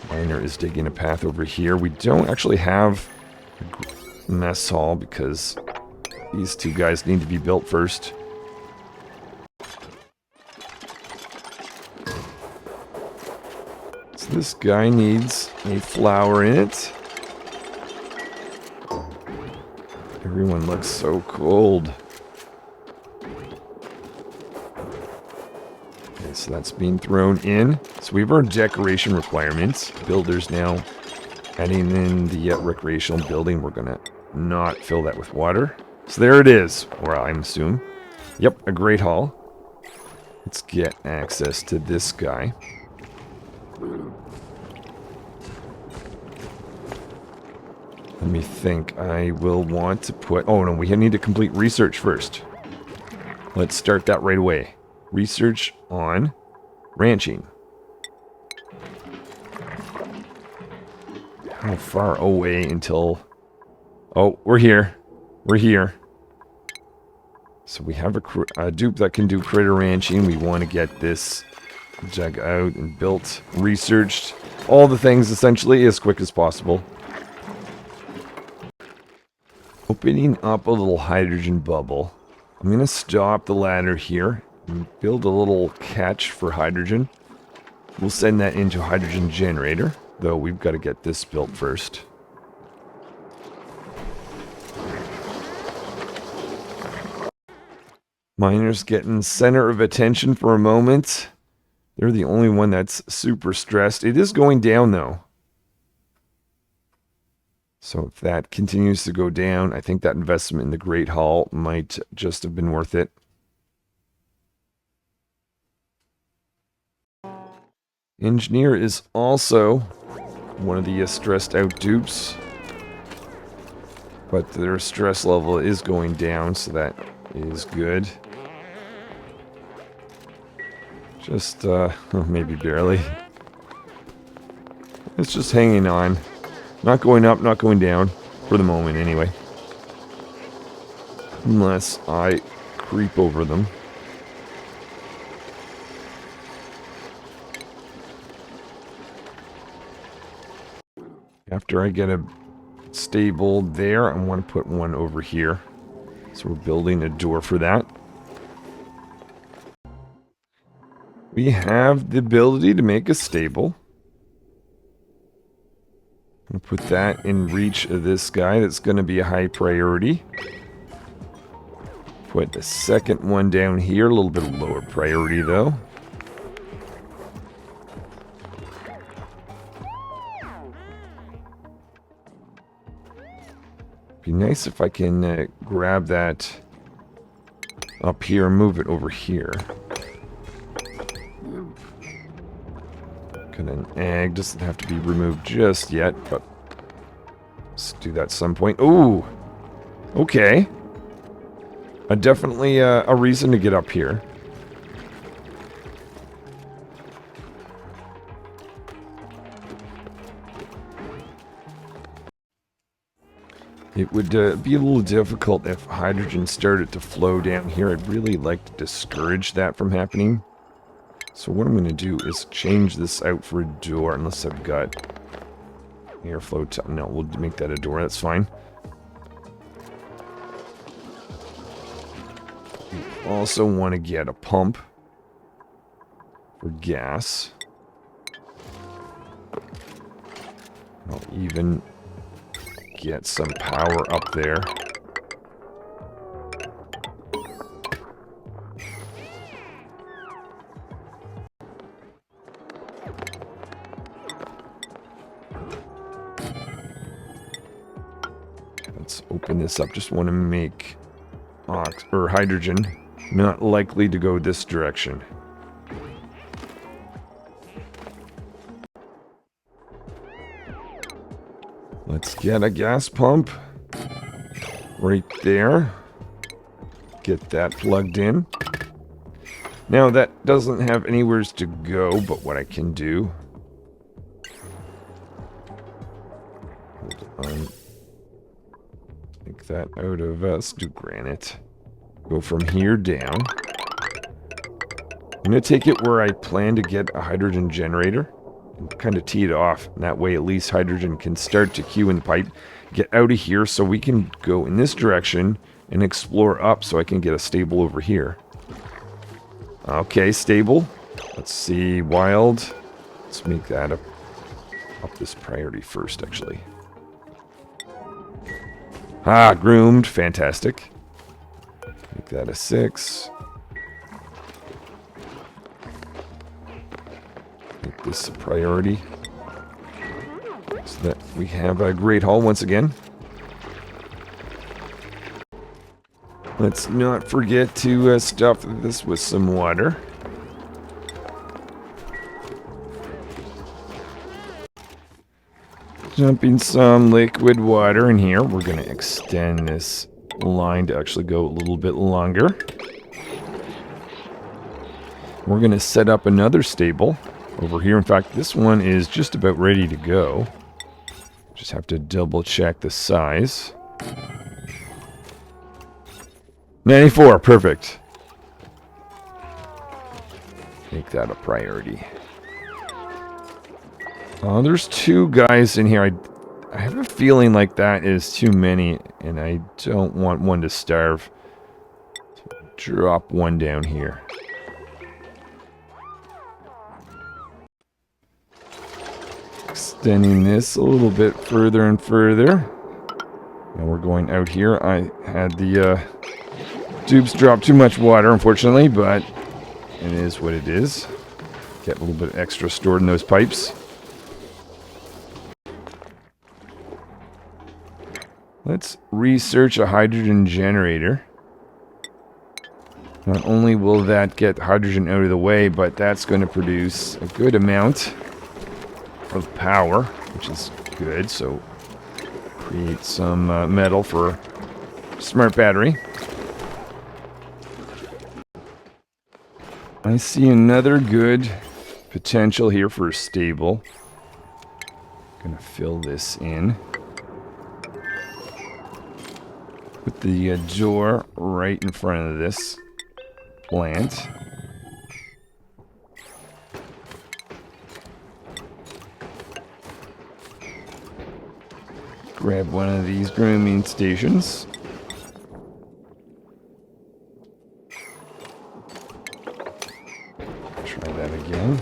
Miner is digging a path over here. We don't actually have a mess hall because these 2 guys need to be built first. So this guy needs a flower in it. Everyone looks so cold. Okay, so that's being thrown in. So we have our decoration requirements. Builders now adding in the recreational building. We're going to not fill that with water. So there it is. Or I'm assuming. Yep, a great hall. Let's get access to this guy. Let me think. I will want to put... Oh, no, we need to complete research first. Let's start that right away. Research on ranching. How far away until... Oh, we're here. We're here. So we have a dupe that can do critter ranching. We want to get this dug out and built, researched. All the things, essentially, as quick as possible. Opening up a little hydrogen bubble. I'm going to stop the ladder here and build a little catch for hydrogen. We'll send that into a hydrogen generator, though we've got to get this built first. Miners getting center of attention for a moment. They're the only one that's super stressed. It is going down, though. So if that continues to go down, I think that investment in the Great Hall might just have been worth it. Engineer is also one of the stressed out dupes. But their stress level is going down, so that is good. Just, maybe barely. It's just hanging on. Not going up, not going down. For the moment, anyway. Unless I creep over them. After I get a stable there, I want to put one over here. So we're building a door for that. We have the ability to make a stable. I'm going to put that in reach of this guy. That's going to be a high priority. Put the second one down here. A little bit of lower priority, though. Be nice if I can grab that up here and move it over here. An egg doesn't have to be removed just yet, but let's do that at some point. Ooh, okay. Definitely a reason to get up here. It would be a little difficult if hydrogen started to flow down here. I'd really like to discourage that from happening. So what I'm going to do is change this out for a door, unless I've got airflow. No, we'll make that a door. That's fine. We also want to get a pump for gas. I'll even get some power up there. Let's open this up. Just want to make hydrogen. Not likely to go this direction. Let's get a gas pump right there. Get that plugged in. Now that doesn't have anywhere to go, but what I can do... Hold on. Take that out of us. Do granite. Go from here down. I'm going to take it where I plan to get a hydrogen generator and kind of tee it off. And that way at least hydrogen can start to queue in the pipe. Get out of here so we can go in this direction and explore up so I can get a stable over here. Okay, stable. Let's see, wild. Let's make that up this priority first, actually. Ah, groomed. Fantastic. Make that a 6. Make this a priority. So that we have a great haul once again. Let's not forget to stuff this with some water. Dumping some liquid water in here. We're going to extend this line to actually go a little bit longer. We're going to set up another stable over here. In fact, this one is just about ready to go. Just have to double check the size. 94, perfect. Make that a priority. There's 2 guys in here. I have a feeling like that is too many, and I don't want one to starve. So drop one down here. Extending this a little bit further and further. Now we're going out here. I had the dupes drop too much water, unfortunately, but it is what it is. Get a little bit extra stored in those pipes. Let's research a hydrogen generator. Not only will that get hydrogen out of the way, but that's going to produce a good amount of power, which is good. So create some metal for smart battery. I see another good potential here for a stable. Gonna fill this in. Put the door right in front of this plant. Grab one of these grooming stations. Try that again.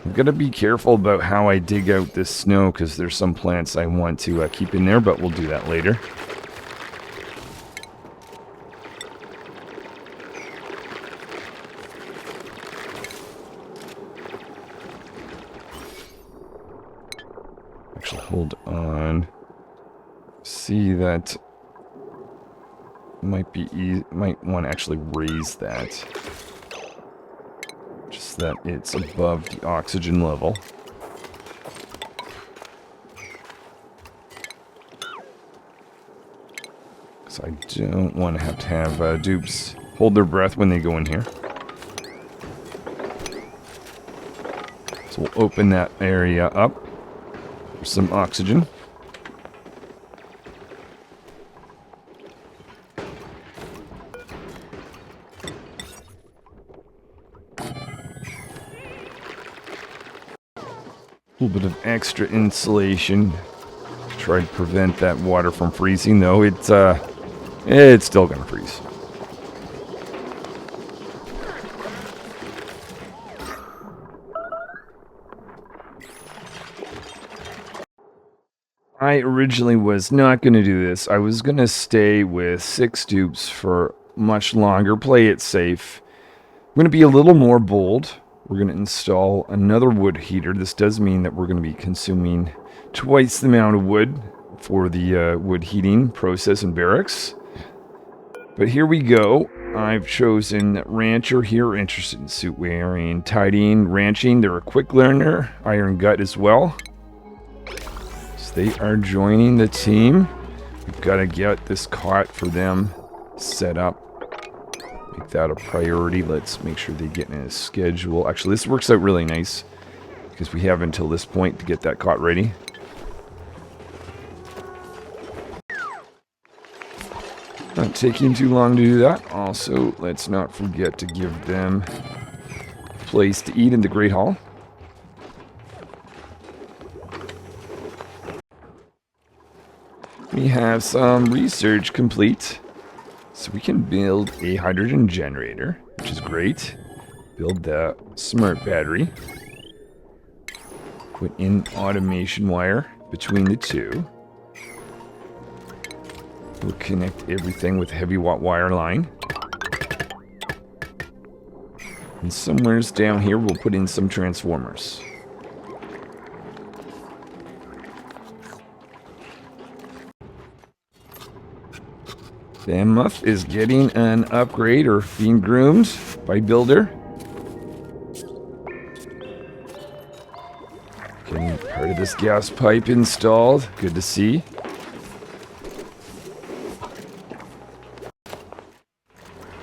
I'm going to be careful about how I dig out this snow because there's some plants I want to keep in there, but we'll do that later. Actually, hold on. See that might be easy. Might want to actually raise that. Just that it's above the oxygen level. Because I don't want to have dupes hold their breath when they go in here. So we'll open that area up for some oxygen. A little bit of extra insulation to try to prevent that water from freezing, though it's still gonna freeze. I originally was not going to do this. I was going to stay with 6 dupes for much longer, play it safe. I'm going to be a little more bold. We're going to install another wood heater. This does mean that we're going to be consuming twice the amount of wood for the wood heating process in barracks. But here we go. I've chosen Rancher here, interested in suit wearing, tidying, ranching. They're a quick learner, iron gut as well. They are joining the team. We've got to get this cot for them set up. Make that a priority. Let's make sure they get in a schedule. Actually, this works out really nice because we have until this point to get that cot ready. Not taking too long to do that. Also, let's not forget to give them a place to eat in the Great Hall. We have some research complete. So we can build a hydrogen generator, which is great. Build the smart battery. Put in automation wire between the two. We'll connect everything with heavy watt wire line. And somewhere down here we'll put in some transformers. Mammoth is getting an upgrade or being groomed by Builder. Getting part of this gas pipe installed. Good to see.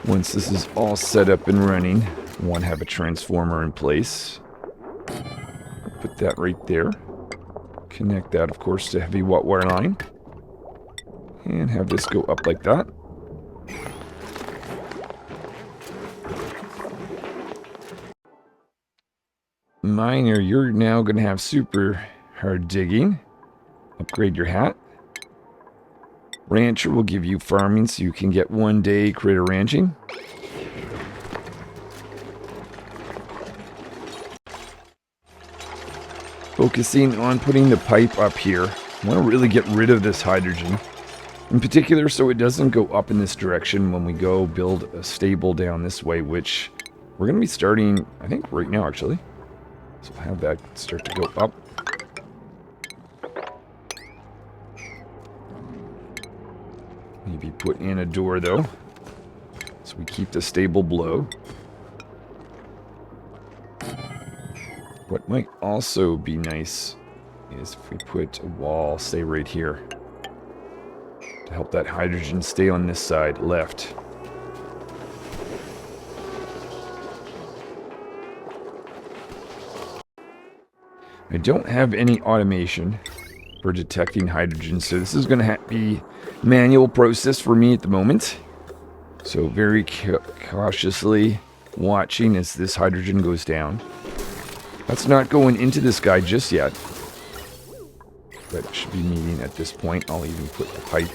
Once this is all set up and running, I want to have a transformer in place. Put that right there. Connect that, of course, to heavy watt wire line. And have this go up like that. Miner, you're now going to have super hard digging. Upgrade your hat. Rancher will give you farming so you can get 1 day critter ranching. Focusing on putting the pipe up here. I want to really get rid of this hydrogen. In particular, so it doesn't go up in this direction when we go build a stable down this way, which we're going to be starting, I think, right now, actually. So we'll have that start to go up. Maybe put in a door, though, so we keep the stable below. What might also be nice is if we put a wall, say, right here. To help that hydrogen stay on this side, left. I don't have any automation for detecting hydrogen, so this is going to be manual process for me at the moment. So very cautiously watching as this hydrogen goes down. That's not going into this guy just yet. But it should be meeting at this point. I'll even put the pipe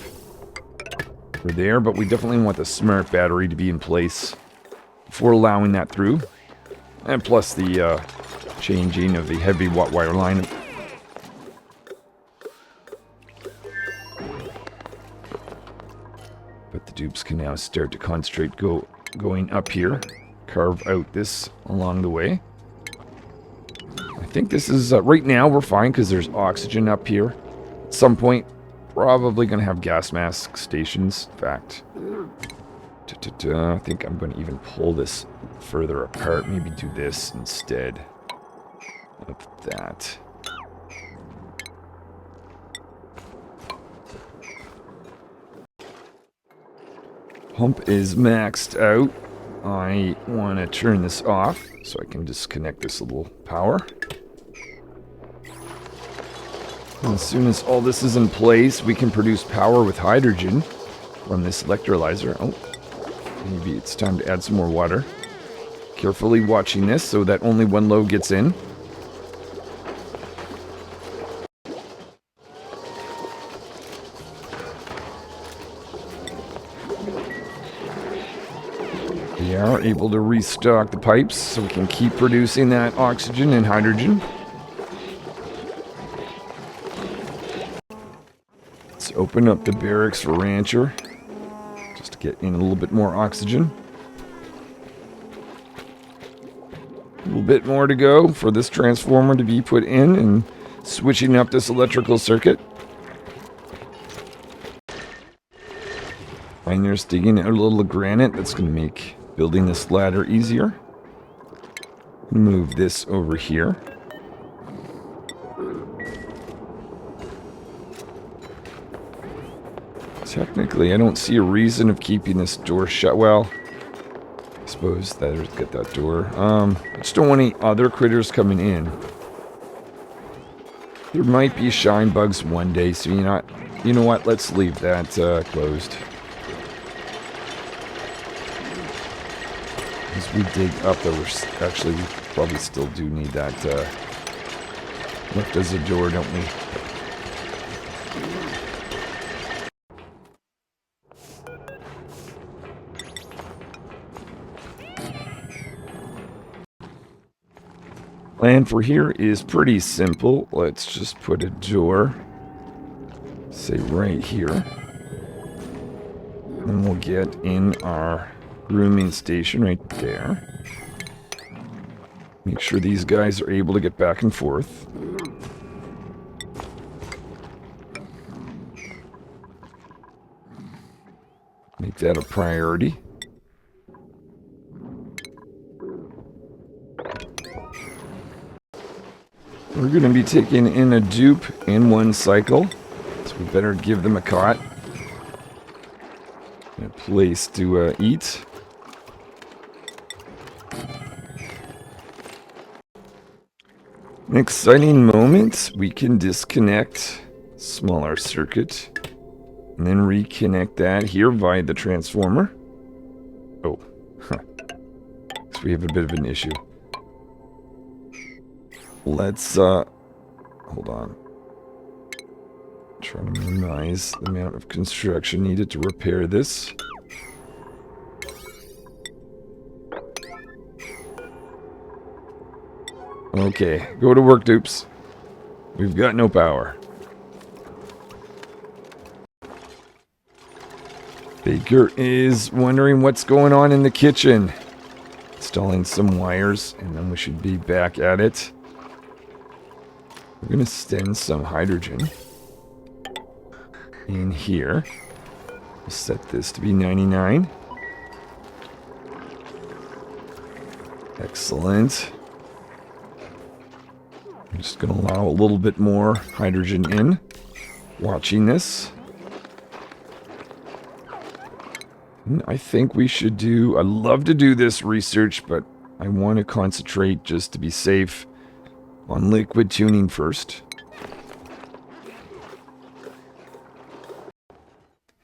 for there, but we definitely want the smart battery to be in place before allowing that through. And plus the changing of the heavy watt wire line. But the dupes can now start to concentrate going up here. Carve out this along the way. I think this is, right now we're fine because there's oxygen up here. At some point, probably going to have gas mask stations. In fact, I think I'm going to even pull this further apart. Maybe do this instead of that. Pump is maxed out. I want to turn this off so I can disconnect this little power. And as soon as all this is in place, we can produce power with hydrogen from this electrolyzer. Oh, maybe it's time to add some more water. Carefully watching this so that only one load gets in. We are able to restock the pipes so we can keep producing that oxygen and hydrogen. Let's open up the barracks for Rancher just to get in a little bit more oxygen. A little bit more to go for this transformer to be put in and switching up this electrical circuit. Miner's digging out a little granite. That's going to make building this ladder easier. Move this over here. Technically, I don't see a reason of keeping this door shut. Well, I suppose that'll get that door. I just don't want any other critters coming in. There might be shine bugs one day, so you know what? Let's leave that closed. As we dig up, though, actually, we probably still do need that left as a door, don't we? Plan for here is pretty simple. Let's just put a door, say right here. And we'll get in our grooming station right there. Make sure these guys are able to get back and forth. Make that a priority. We're going to be taking in a dupe in one cycle, so we better give them a cot. A place to eat. An exciting moment. We can disconnect smaller circuit and then reconnect that here via the transformer. Oh, huh. So we have a bit of an issue. Let's, hold on. Try to minimize the amount of construction needed to repair this. Okay, go to work, dupes. We've got no power. Baker is wondering what's going on in the kitchen. Installing some wires, and then we should be back at it. We're going to send some hydrogen in here. We'll set this to be 99. Excellent. I'm just going to allow a little bit more hydrogen in. Watching this. And I think we should do... I'd love to do this research, but I want to concentrate just to be safe on liquid tuning first.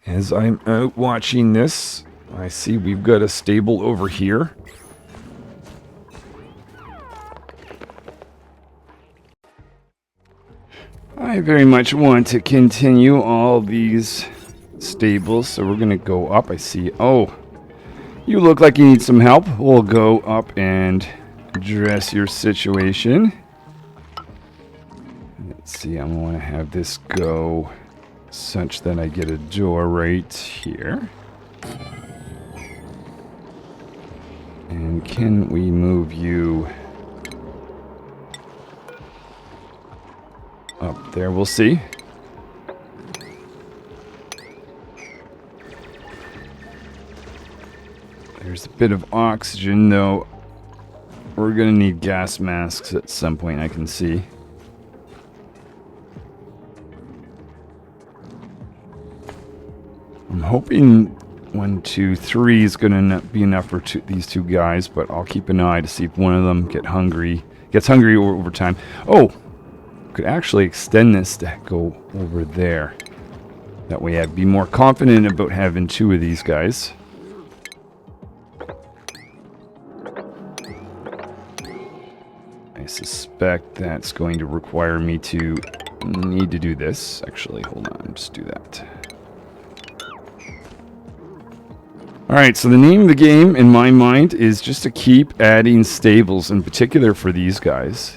As I'm out watching this, I see we've got a stable over here. I very much want to continue all these stables, so we're going to go up. I see. Oh, you look like you need some help. We'll go up and address your situation. Let's see, I want to have this go such that I get a door right here. And can we move you up there? We'll see. There's a bit of oxygen, though. We're going to need gas masks at some point, I can see. I'm hoping 1, 2, 3 is going to be enough for these two guys, but I'll keep an eye to see if one of them gets hungry over time. Oh, could actually extend this to go over there. That way I'd be more confident about having 2 of these guys. I suspect that's going to require me to need to do this. Actually, hold on, just do that. Alright, so the name of the game, in my mind, is just to keep adding stables, in particular for these guys.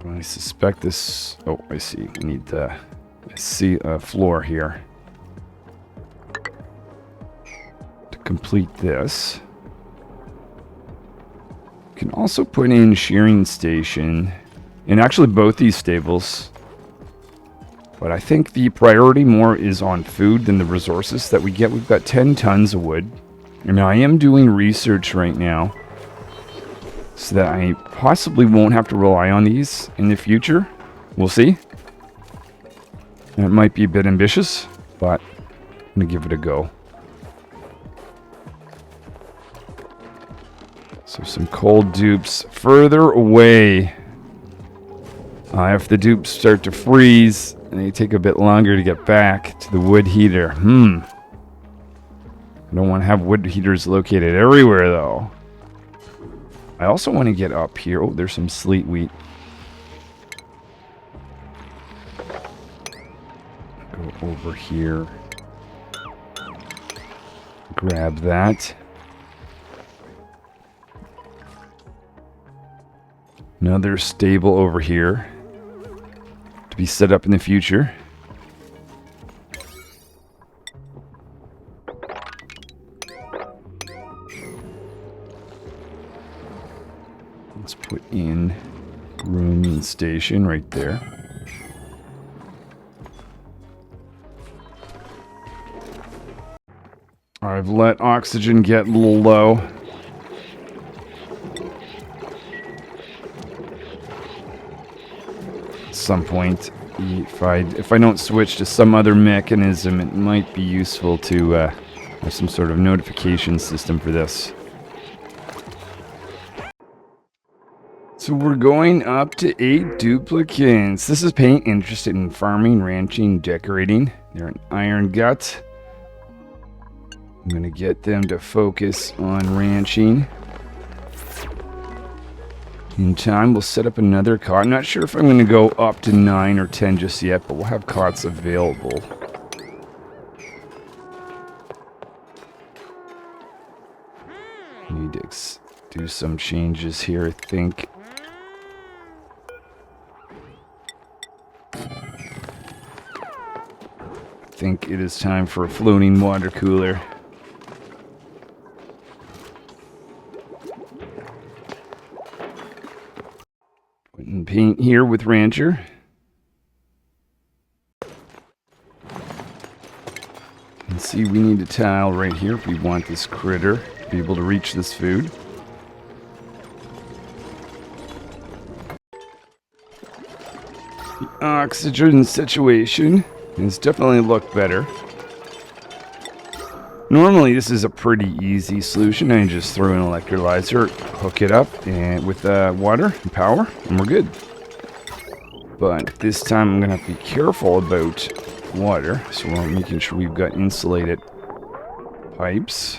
I suspect this... Oh, I see. We need to see a floor here to complete this. You can also put in shearing station, and actually both these stables. But I think the priority more is on food than the resources that we get. We've got 10 tons of wood. And I am doing research right now so that I possibly won't have to rely on these in the future. We'll see. And it might be a bit ambitious, but I'm going to give it a go. So some cold dupes further away. If the dupes start to freeze, and they take a bit longer to get back to the wood heater. I don't want to have wood heaters located everywhere, though. I also want to get up here. Oh, there's some sleet wheat. Go over here. Grab that. Another stable over here to be set up in the future. Let's put in rooming station right there. I've let oxygen get a little low. At some point, if I don't switch to some other mechanism, it might be useful to have some sort of notification system for this. So we're going up to 8 duplicates. This is Paint, interested in farming, ranching, decorating. They're an iron gut. I'm going to get them to focus on ranching. In time, we'll set up another cot. I'm not sure if I'm going to go up to 9 or 10 just yet, but we'll have cots available. Need to do some changes here, I think. I think it is time for a floating water cooler. Putting paint here with Rancher. And see, we need a tile right here if we want this critter to be able to reach this food. The oxygen situation has definitely looked better. Normally this is a pretty easy solution. I just throw an electrolyzer, hook it up and with water and power, and we're good. But this time I'm gonna have to be careful about water, so we're making sure we've got insulated pipes.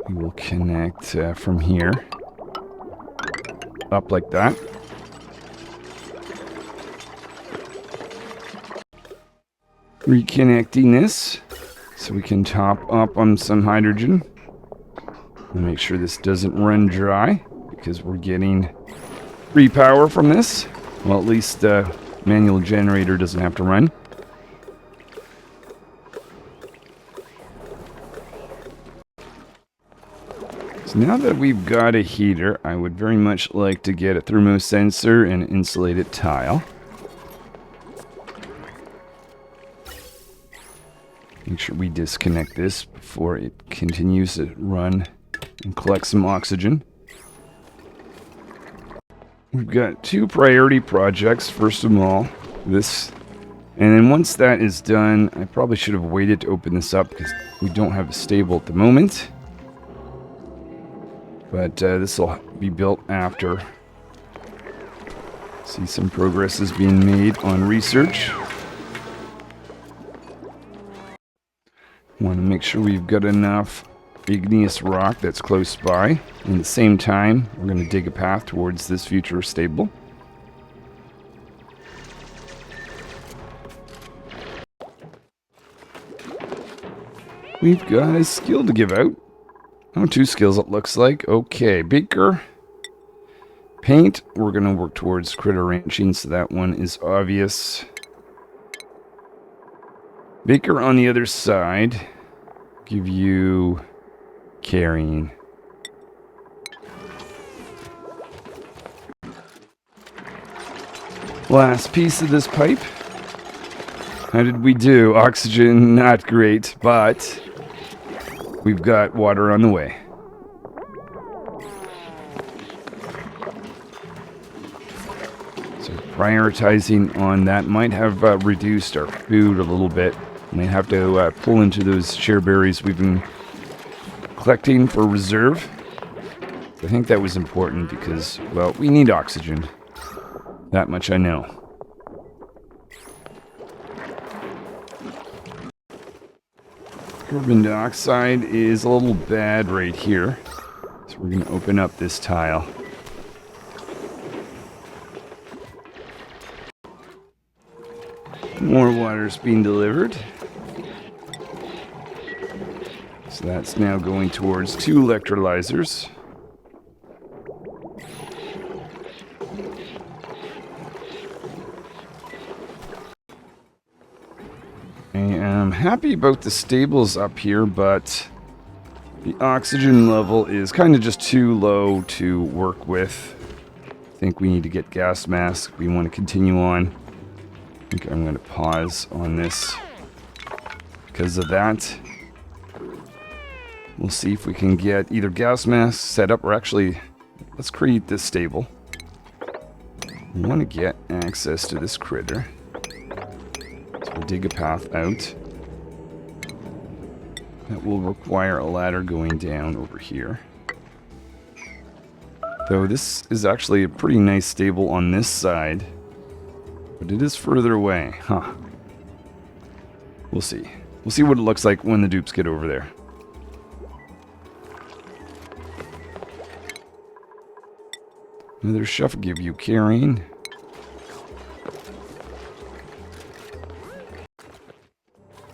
We will connect from here up like that. Reconnecting this so we can top up on some hydrogen and make sure this doesn't run dry because we're getting free power from this. Well, at least the manual generator doesn't have to run. So now that we've got a heater, I would very much like to get a thermosensor and an insulated tile. Make sure we disconnect this before it continues to run and collect some oxygen. We've got 2 priority projects. First of all, this. And then once that is done, I probably should have waited to open this up because we don't have a stable at the moment. But this will be built after. See, some progress is being made on research. Want to make sure we've got enough igneous rock that's close by. At the same time, we're going to dig a path towards this future stable. We've got a skill to give out. Oh, 2 skills it looks like. Okay, Baker. Paint. We're going to work towards critter ranching, so that one is obvious. Baker on the other side. Give you carrying. Last piece of this pipe. How did we do? Oxygen, not great, but we've got water on the way. So prioritizing on that might have reduced our food a little bit. We may have to pull into those share berries we've been collecting for reserve. I think that was important because, well, we need oxygen. That much I know. Carbon dioxide is a little bad right here. So we're going to open up this tile. More water is being delivered. So that's now going towards 2 electrolyzers. I am happy about the stables up here, but the oxygen level is kind of just too low to work with. I think we need to get gas masks. We want to continue on. I think I'm going to pause on this because of that. We'll see if we can get either gas masks set up or actually, let's create this stable. We want to get access to this critter. So we'll dig a path out. That will require a ladder going down over here. Though this is actually a pretty nice stable on this side. But it is further away, huh? We'll see. We'll see what it looks like when the dupes get over there. Another chef give you carrying.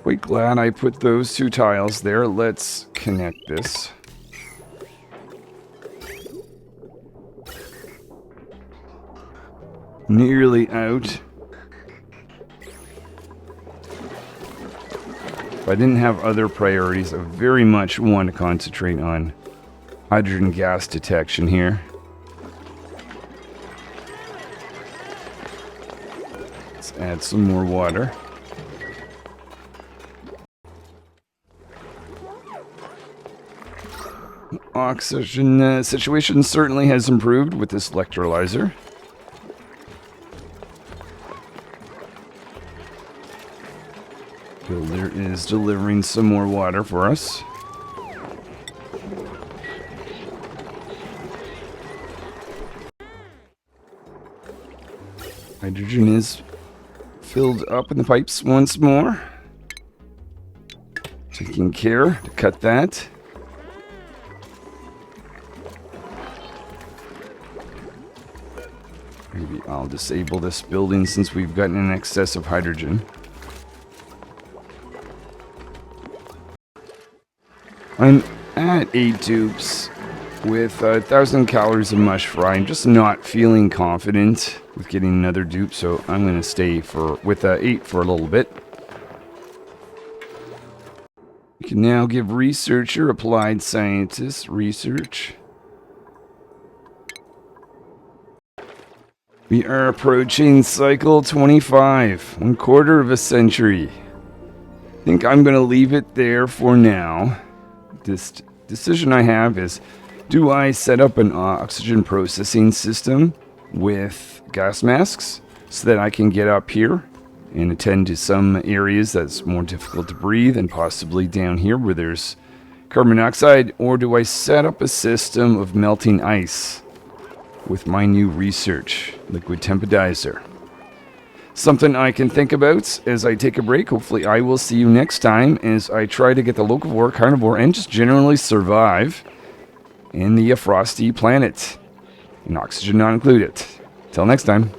Quite glad I put those 2 tiles there. Let's connect this. Nearly out. If I didn't have other priorities, I very much want to concentrate on hydrogen gas detection here. Let's add some more water. Oxygen situation certainly has improved with this electrolyzer. Builder is delivering some more water for us. Hydrogen is filled up in the pipes once more. Taking care to cut that. Maybe I'll disable this building since we've gotten an excess of hydrogen. I'm at 8 dupes with 1,000 calories of mush fry. I'm just not feeling confident with getting another dupe, so I'm going to stay with 8 for a little bit. We can now give researcher, applied scientist, research. We are approaching cycle 25, 1/4 of a century. I think I'm going to leave it there for now. This decision I have is, do I set up an oxygen processing system with gas masks so that I can get up here and attend to some areas that's more difficult to breathe and possibly down here where there's carbon dioxide, or do I set up a system of melting ice with my new research, liquid temporizer? Something I can think about as I take a break. Hopefully I will see you next time as I try to get the locavore, carnivore, and just generally survive in the Frosty planet. And oxygen not included. Till next time.